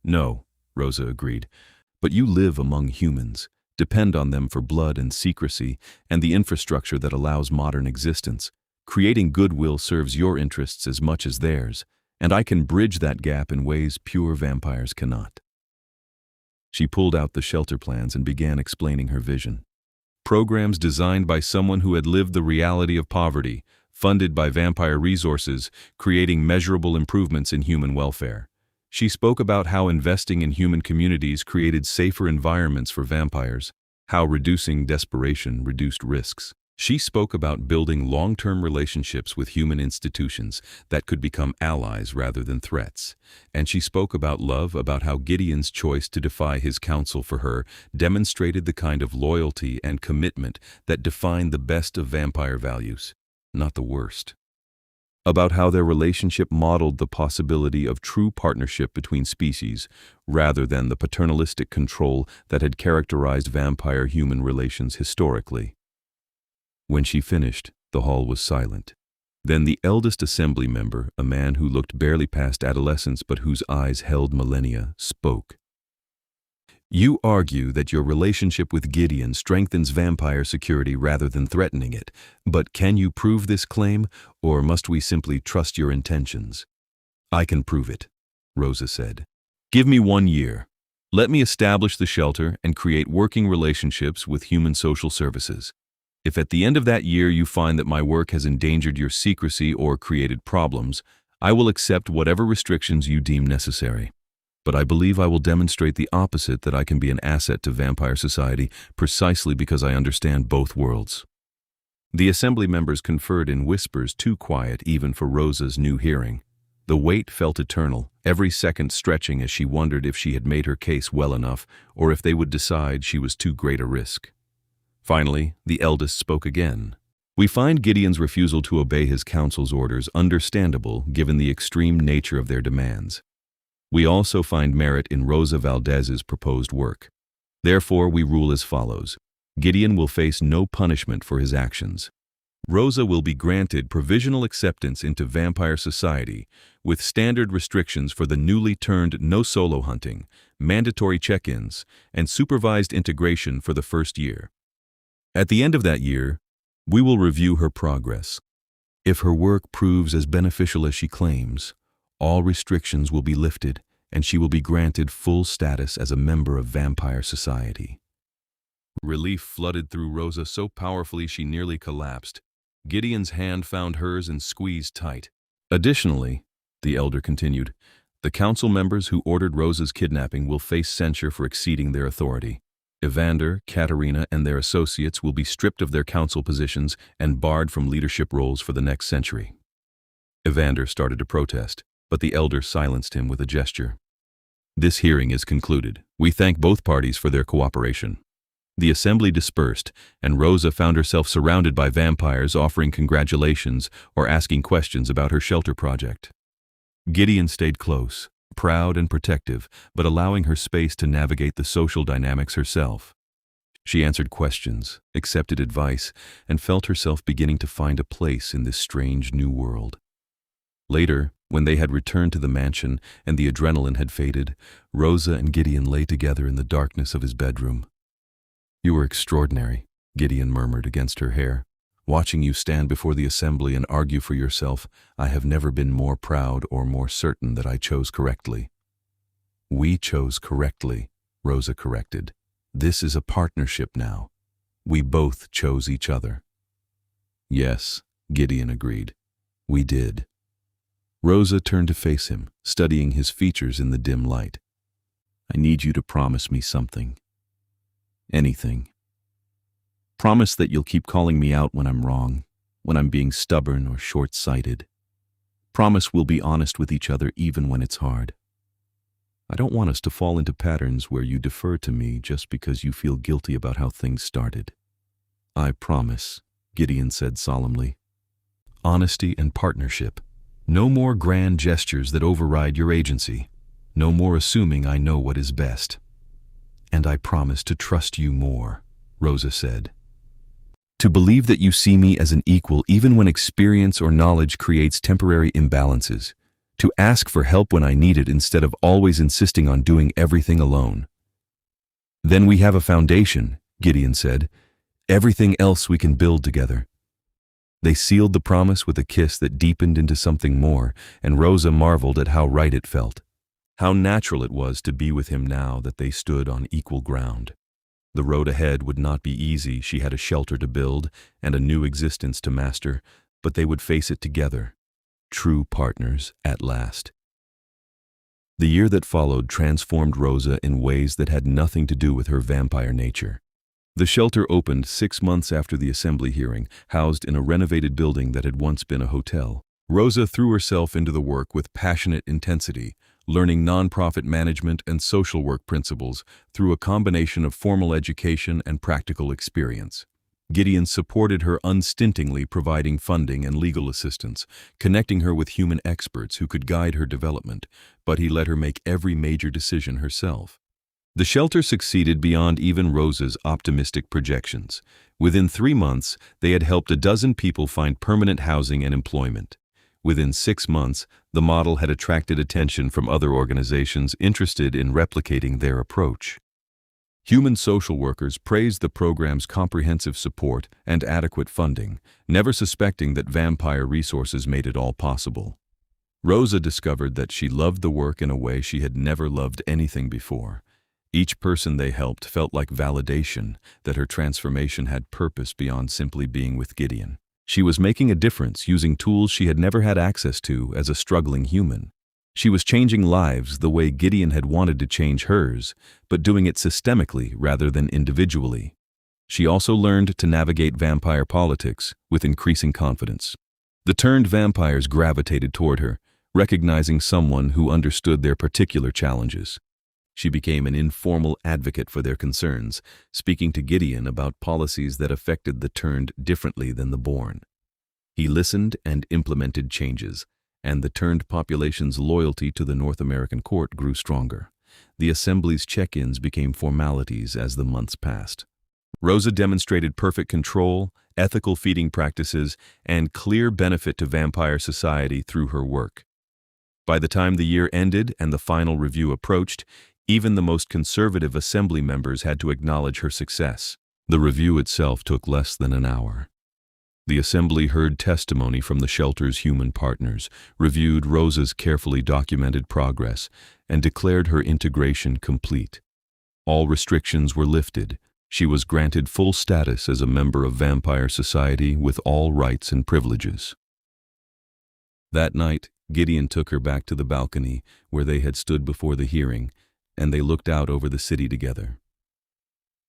"No," Rosa agreed, "but you live among humans, depend on them for blood and secrecy and the infrastructure that allows modern existence. Creating goodwill serves your interests as much as theirs, and I can bridge that gap in ways pure vampires cannot." She pulled out the shelter plans and began explaining her vision. Programs designed by someone who had lived the reality of poverty, funded by vampire resources, creating measurable improvements in human welfare. She spoke about how investing in human communities created safer environments for vampires, how reducing desperation reduced risks. She spoke about building long-term relationships with human institutions that could become allies rather than threats. And she spoke about love, about how Gideon's choice to defy his counsel for her demonstrated the kind of loyalty and commitment that defined the best of vampire values, not the worst. About how their relationship modeled the possibility of true partnership between species, rather than the paternalistic control that had characterized vampire-human relations historically. When she finished, the hall was silent. Then the eldest assembly member, a man who looked barely past adolescence but whose eyes held millennia, spoke. "You argue that your relationship with Gideon strengthens vampire security rather than threatening it, but can you prove this claim, or must we simply trust your intentions?" "I can prove it," Rosa said. "Give me 1 year. Let me establish the shelter and create working relationships with human social services. If at the end of that year you find that my work has endangered your secrecy or created problems, I will accept whatever restrictions you deem necessary. But I believe I will demonstrate the opposite, that I can be an asset to vampire society precisely because I understand both worlds." The assembly members conferred in whispers too quiet even for Rosa's new hearing. The wait felt eternal, every second stretching as she wondered if she had made her case well enough or if they would decide she was too great a risk. Finally, the eldest spoke again. "We find Gideon's refusal to obey his council's orders understandable given the extreme nature of their demands. We also find merit in Rosa Valdez's proposed work. Therefore, we rule as follows. Gideon will face no punishment for his actions. Rosa will be granted provisional acceptance into vampire society, with standard restrictions for the newly turned no solo hunting, mandatory check-ins, and supervised integration for the first year. At the end of that year, we will review her progress. If her work proves as beneficial as she claims, all restrictions will be lifted and she will be granted full status as a member of vampire society." Relief flooded through Rosa so powerfully she nearly collapsed. Gideon's hand found hers and squeezed tight. "Additionally," the elder continued, "the council members who ordered Rosa's kidnapping will face censure for exceeding their authority. Evander, Katerina, and their associates will be stripped of their council positions and barred from leadership roles for the next century." Evander started to protest, but the elder silenced him with a gesture. "This hearing is concluded. We thank both parties for their cooperation." The assembly dispersed, and Rosa found herself surrounded by vampires offering congratulations or asking questions about her shelter project. Gideon stayed close, proud and protective, but allowing her space to navigate the social dynamics herself. She answered questions, accepted advice, and felt herself beginning to find a place in this strange new world. Later, when they had returned to the mansion and the adrenaline had faded, Rosa and Gideon lay together in the darkness of his bedroom. "You were extraordinary," Gideon murmured against her hair. "Watching you stand before the assembly and argue for yourself, I have never been more proud or more certain that I chose correctly." "We chose correctly," Rosa corrected. "This is a partnership now. We both chose each other." "Yes," Gideon agreed. "We did." Rosa turned to face him, studying his features in the dim light. "I need you to promise me something. Anything. Promise that you'll keep calling me out when I'm wrong, when I'm being stubborn or short-sighted. Promise we'll be honest with each other even when it's hard. I don't want us to fall into patterns where you defer to me just because you feel guilty about how things started." "I promise," Gideon said solemnly. "Honesty and partnership. No more grand gestures that override your agency. No more assuming I know what is best." "And I promise to trust you more," Rosa said. "To believe that you see me as an equal even when experience or knowledge creates temporary imbalances. To ask for help when I need it instead of always insisting on doing everything alone." "Then we have a foundation," Gideon said. "Everything else we can build together." They sealed the promise with a kiss that deepened into something more, and Rosa marveled at how right it felt. How natural it was to be with him now that they stood on equal ground. The road ahead would not be easy. She had a shelter to build and a new existence to master, but they would face it together, true partners at last. The year that followed transformed Rosa in ways that had nothing to do with her vampire nature. The shelter opened 6 months after the assembly hearing, housed in a renovated building that had once been a hotel. Rosa threw herself into the work with passionate intensity, learning nonprofit management and social work principles through a combination of formal education and practical experience. Gideon supported her unstintingly, providing funding and legal assistance, connecting her with human experts who could guide her development, but he let her make every major decision herself. The shelter succeeded beyond even Rosa's optimistic projections. Within 3 months, they had helped a dozen people find permanent housing and employment. Within 6 months, the model had attracted attention from other organizations interested in replicating their approach. Human social workers praised the program's comprehensive support and adequate funding, never suspecting that vampire resources made it all possible. Rosa discovered that she loved the work in a way she had never loved anything before. Each person they helped felt like validation that her transformation had purpose beyond simply being with Gideon. She was making a difference using tools she had never had access to as a struggling human. She was changing lives the way Gideon had wanted to change hers, but doing it systemically rather than individually. She also learned to navigate vampire politics with increasing confidence. The turned vampires gravitated toward her, recognizing someone who understood their particular challenges. She became an informal advocate for their concerns, speaking to Gideon about policies that affected the turned differently than the born. He listened and implemented changes, and the turned population's loyalty to the North American court grew stronger. The assembly's check-ins became formalities as the months passed. Rosa demonstrated perfect control, ethical feeding practices, and clear benefit to vampire society through her work. By the time the year ended and the final review approached, even the most conservative assembly members had to acknowledge her success. The review itself took less than an hour. The assembly heard testimony from the shelter's human partners, reviewed Rosa's carefully documented progress, and declared her integration complete. All restrictions were lifted. She was granted full status as a member of vampire society with all rights and privileges. That night, Gideon took her back to the balcony where they had stood before the hearing, and they looked out over the city together.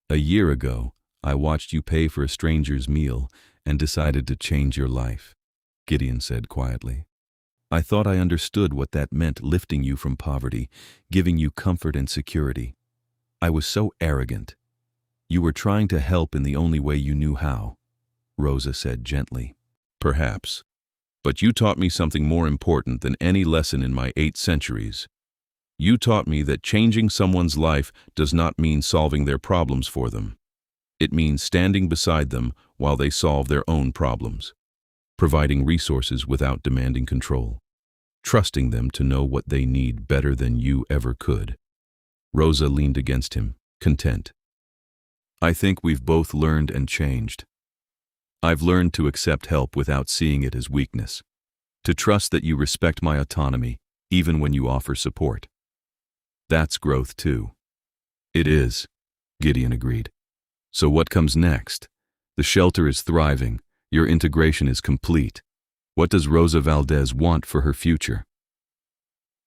"A year ago, I watched you pay for a stranger's meal and decided to change your life," Gideon said quietly. "I thought I understood what that meant, lifting you from poverty, giving you comfort and security. I was so arrogant. You were trying to help in the only way you knew how," Rosa said gently. "Perhaps. But you taught me something more important than any lesson in my 8 centuries. You taught me that changing someone's life does not mean solving their problems for them. It means standing beside them while they solve their own problems, providing resources without demanding control, trusting them to know what they need better than you ever could." Rosa leaned against him, content. "I think we've both learned and changed. I've learned to accept help without seeing it as weakness, to trust that you respect my autonomy even when you offer support. That's growth too." "It is," Gideon agreed. "So what comes next? The shelter is thriving. Your integration is complete. What does Rosa Valdez want for her future?"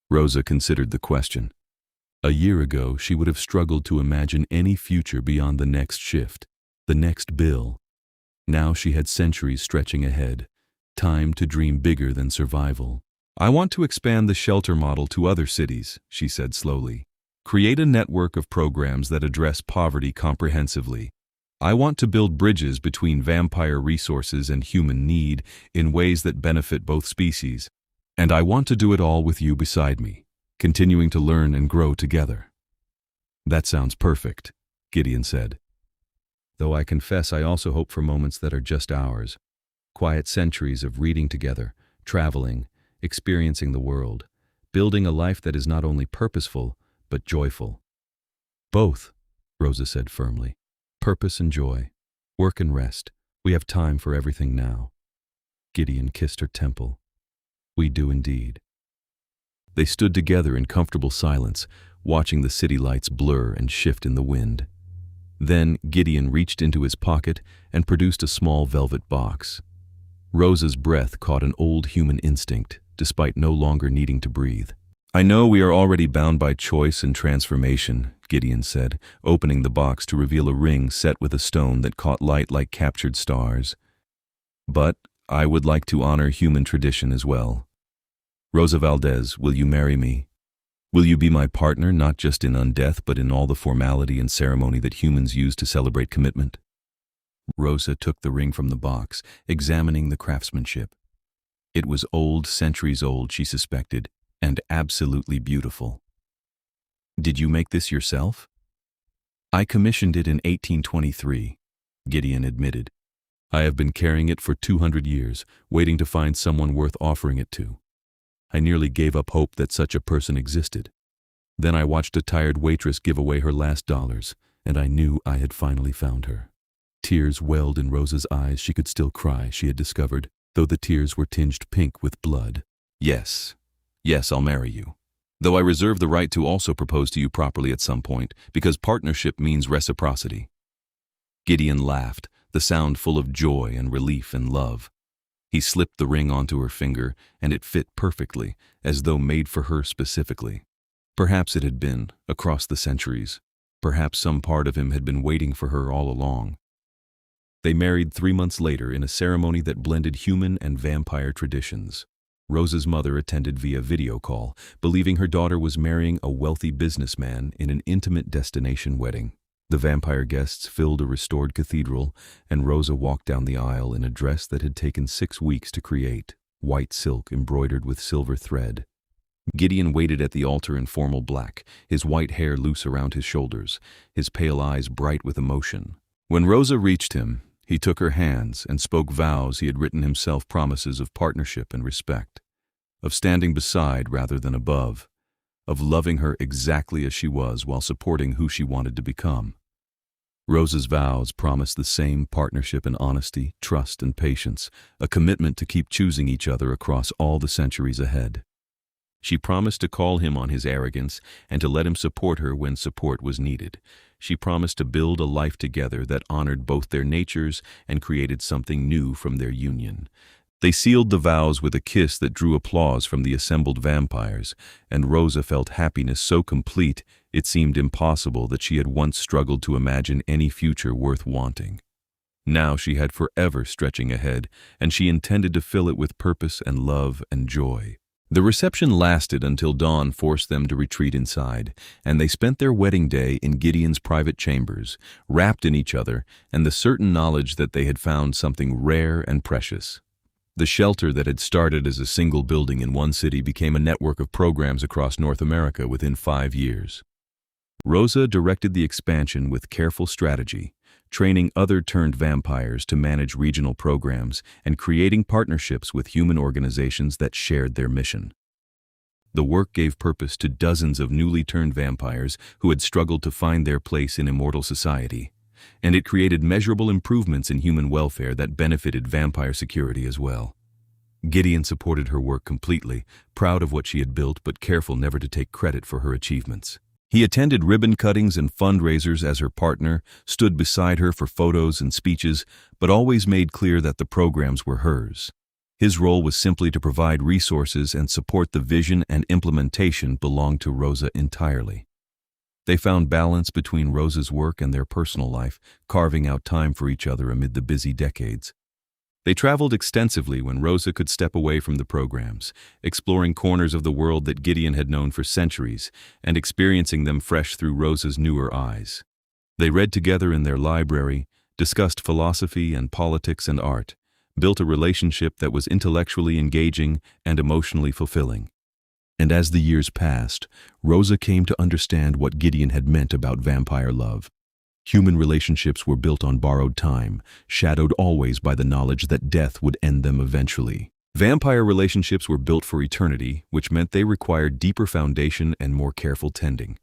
Rosa considered the question. A year ago, she would have struggled to imagine any future beyond the next shift, the next bill. Now she had centuries stretching ahead, time to dream bigger than survival. "I want to expand the shelter model to other cities," she said slowly. "Create a network of programs that address poverty comprehensively. I want to build bridges between vampire resources and human need in ways that benefit both species. And I want to do it all with you beside me, continuing to learn and grow together." "That sounds perfect," Gideon said. "Though I confess I also hope for moments that are just ours. Quiet centuries of reading together, traveling, experiencing the world, building a life that is not only purposeful, but joyful." "Both," Rosa said firmly. "Purpose and joy, work and rest. We have time for everything now." Gideon kissed her temple. "We do indeed." They stood together in comfortable silence, watching the city lights blur and shift in the wind. Then Gideon reached into his pocket and produced a small velvet box. Rosa's breath caught an old human instinct, despite no longer needing to breathe. I know we are already bound by choice and transformation, Gideon said, opening the box to reveal a ring set with a stone that caught light like captured stars. But I would like to honor human tradition as well. Rosa Valdez, will you marry me? Will you be my partner not just in undeath but in all the formality and ceremony that humans use to celebrate commitment? Rosa took the ring from the box, examining the craftsmanship. It was old, centuries old, she suspected, and absolutely beautiful. Did you make this yourself? I commissioned it in 1823, Gideon admitted. I have been carrying it for 200 years, waiting to find someone worth offering it to. I nearly gave up hope that such a person existed. Then I watched a tired waitress give away her last dollars, and I knew I had finally found her. Tears welled in Rosa's eyes. She could still cry, she had discovered, though the tears were tinged pink with blood. Yes, I'll marry you. Though I reserve the right to also propose to you properly at some point, because partnership means reciprocity. Gideon laughed, the sound full of joy and relief and love. He slipped the ring onto her finger, and it fit perfectly, as though made for her specifically. Perhaps it had been, across the centuries. Perhaps some part of him had been waiting for her all along. They married 3 months later in a ceremony that blended human and vampire traditions. Rosa's mother attended via video call, believing her daughter was marrying a wealthy businessman in an intimate destination wedding. The vampire guests filled a restored cathedral, and Rosa walked down the aisle in a dress that had taken 6 weeks to create, white silk embroidered with silver thread. Gideon waited at the altar in formal black, his white hair loose around his shoulders, his pale eyes bright with emotion. When Rosa reached him, he took her hands and spoke vows he had written himself, promises of partnership and respect, of standing beside rather than above, of loving her exactly as she was while supporting who she wanted to become. Rosa's vows promised the same partnership and honesty, trust and patience, a commitment to keep choosing each other across all the centuries ahead. She promised to call him on his arrogance and to let him support her when support was needed. She promised to build a life together that honored both their natures and created something new from their union. They sealed the vows with a kiss that drew applause from the assembled vampires, and Rosa felt happiness so complete it seemed impossible that she had once struggled to imagine any future worth wanting. Now she had forever stretching ahead, and she intended to fill it with purpose and love and joy. The reception lasted until dawn forced them to retreat inside, and they spent their wedding day in Gideon's private chambers, wrapped in each other and the certain knowledge that they had found something rare and precious. The shelter that had started as a single building in one city became a network of programs across North America within 5 years. Rosa directed the expansion with careful strategy, training other turned vampires to manage regional programs and creating partnerships with human organizations that shared their mission. The work gave purpose to dozens of newly turned vampires who had struggled to find their place in immortal society, and it created measurable improvements in human welfare that benefited vampire security as well. Gideon supported her work completely, proud of what she had built but careful never to take credit for her achievements. He attended ribbon cuttings and fundraisers as her partner, stood beside her for photos and speeches, but always made clear that the programs were hers. His role was simply to provide resources and support the vision, and implementation belonged to Rosa entirely. They found balance between Rosa's work and their personal life, carving out time for each other amid the busy decades. They traveled extensively when Rosa could step away from the programs, exploring corners of the world that Gideon had known for centuries and experiencing them fresh through Rosa's newer eyes. They read together in their library, discussed philosophy and politics and art, built a relationship that was intellectually engaging and emotionally fulfilling. And as the years passed, Rosa came to understand what Gideon had meant about vampire love. Human relationships were built on borrowed time, shadowed always by the knowledge that death would end them eventually. Vampire relationships were built for eternity, which meant they required deeper foundation and more careful tending.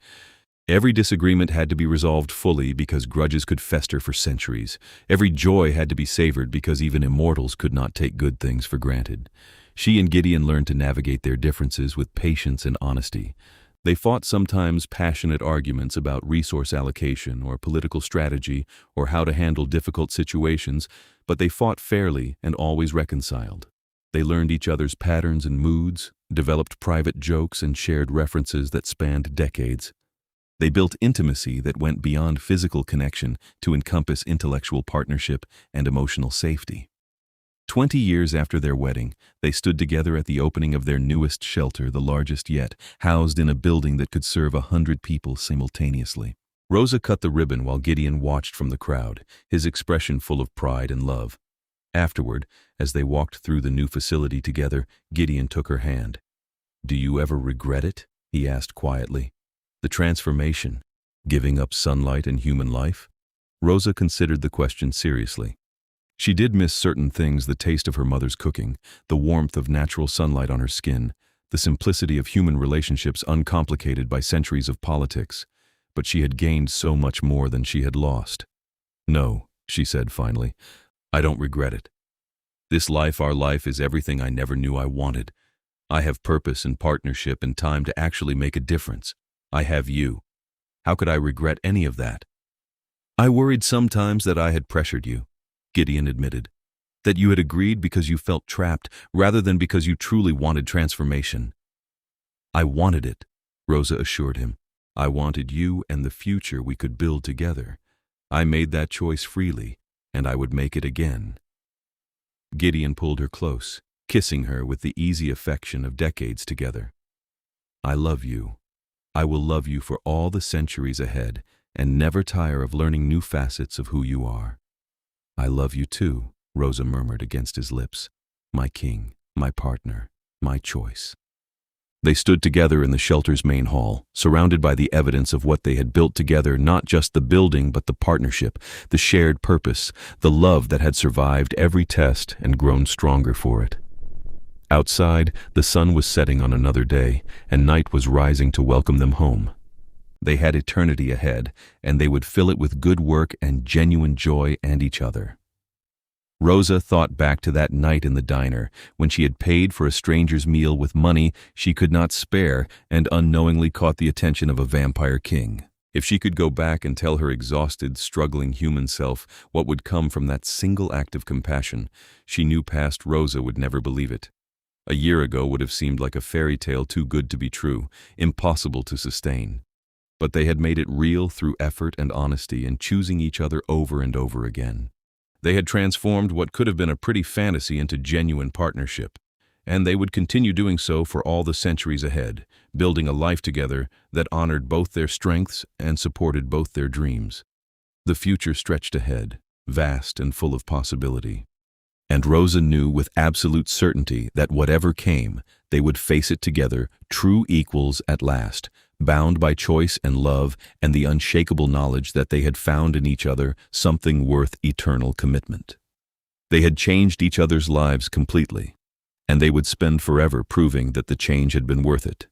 Every disagreement had to be resolved fully because grudges could fester for centuries. Every joy had to be savored because even immortals could not take good things for granted. She and Gideon learned to navigate their differences with patience and honesty. They fought sometimes passionate arguments about resource allocation or political strategy or how to handle difficult situations, but they fought fairly and always reconciled. They learned each other's patterns and moods, developed private jokes, and shared references that spanned decades. They built intimacy that went beyond physical connection to encompass intellectual partnership and emotional safety. 20 years after their wedding, they stood together at the opening of their newest shelter, the largest yet, housed in a building that could serve 100 people simultaneously. Rosa cut the ribbon while Gideon watched from the crowd, his expression full of pride and love. Afterward, as they walked through the new facility together, Gideon took her hand. "Do you ever regret it?" he asked quietly. "The transformation, giving up sunlight and human life?" Rosa considered the question seriously. She did miss certain things: the taste of her mother's cooking, the warmth of natural sunlight on her skin, the simplicity of human relationships uncomplicated by centuries of politics. But she had gained so much more than she had lost. "No," she said finally, "I don't regret it. This life, our life, is everything I never knew I wanted. I have purpose and partnership and time to actually make a difference. I have you. How could I regret any of that?" "I worried sometimes that I had pressured you," Gideon admitted. "That you had agreed because you felt trapped, rather than because you truly wanted transformation." "I wanted it," Rosa assured him. "I wanted you and the future we could build together. I made that choice freely, and I would make it again." Gideon pulled her close, kissing her with the easy affection of decades together. "I love you. I will love you for all the centuries ahead, and never tire of learning new facets of who you are." "I love you too," Rosa murmured against his lips. "My king, my partner, my choice." They stood together in the shelter's main hall, surrounded by the evidence of what they had built together, not just the building but the partnership, the shared purpose, the love that had survived every test and grown stronger for it. Outside, the sun was setting on another day, and night was rising to welcome them home. They had eternity ahead, and they would fill it with good work and genuine joy and each other. Rosa thought back to that night in the diner, when she had paid for a stranger's meal with money she could not spare and unknowingly caught the attention of a vampire king. If she could go back and tell her exhausted, struggling human self what would come from that single act of compassion, she knew past Rosa would never believe it. A year ago would have seemed like a fairy tale too good to be true, impossible to sustain. But they had made it real through effort and honesty and choosing each other over and over again. They had transformed what could have been a pretty fantasy into genuine partnership, and they would continue doing so for all the centuries ahead, building a life together that honored both their strengths and supported both their dreams. The future stretched ahead, vast and full of possibility. And Rosa knew with absolute certainty that whatever came, they would face it together, true equals at last, bound by choice and love and the unshakable knowledge that they had found in each other something worth eternal commitment. They had changed each other's lives completely, and they would spend forever proving that the change had been worth it.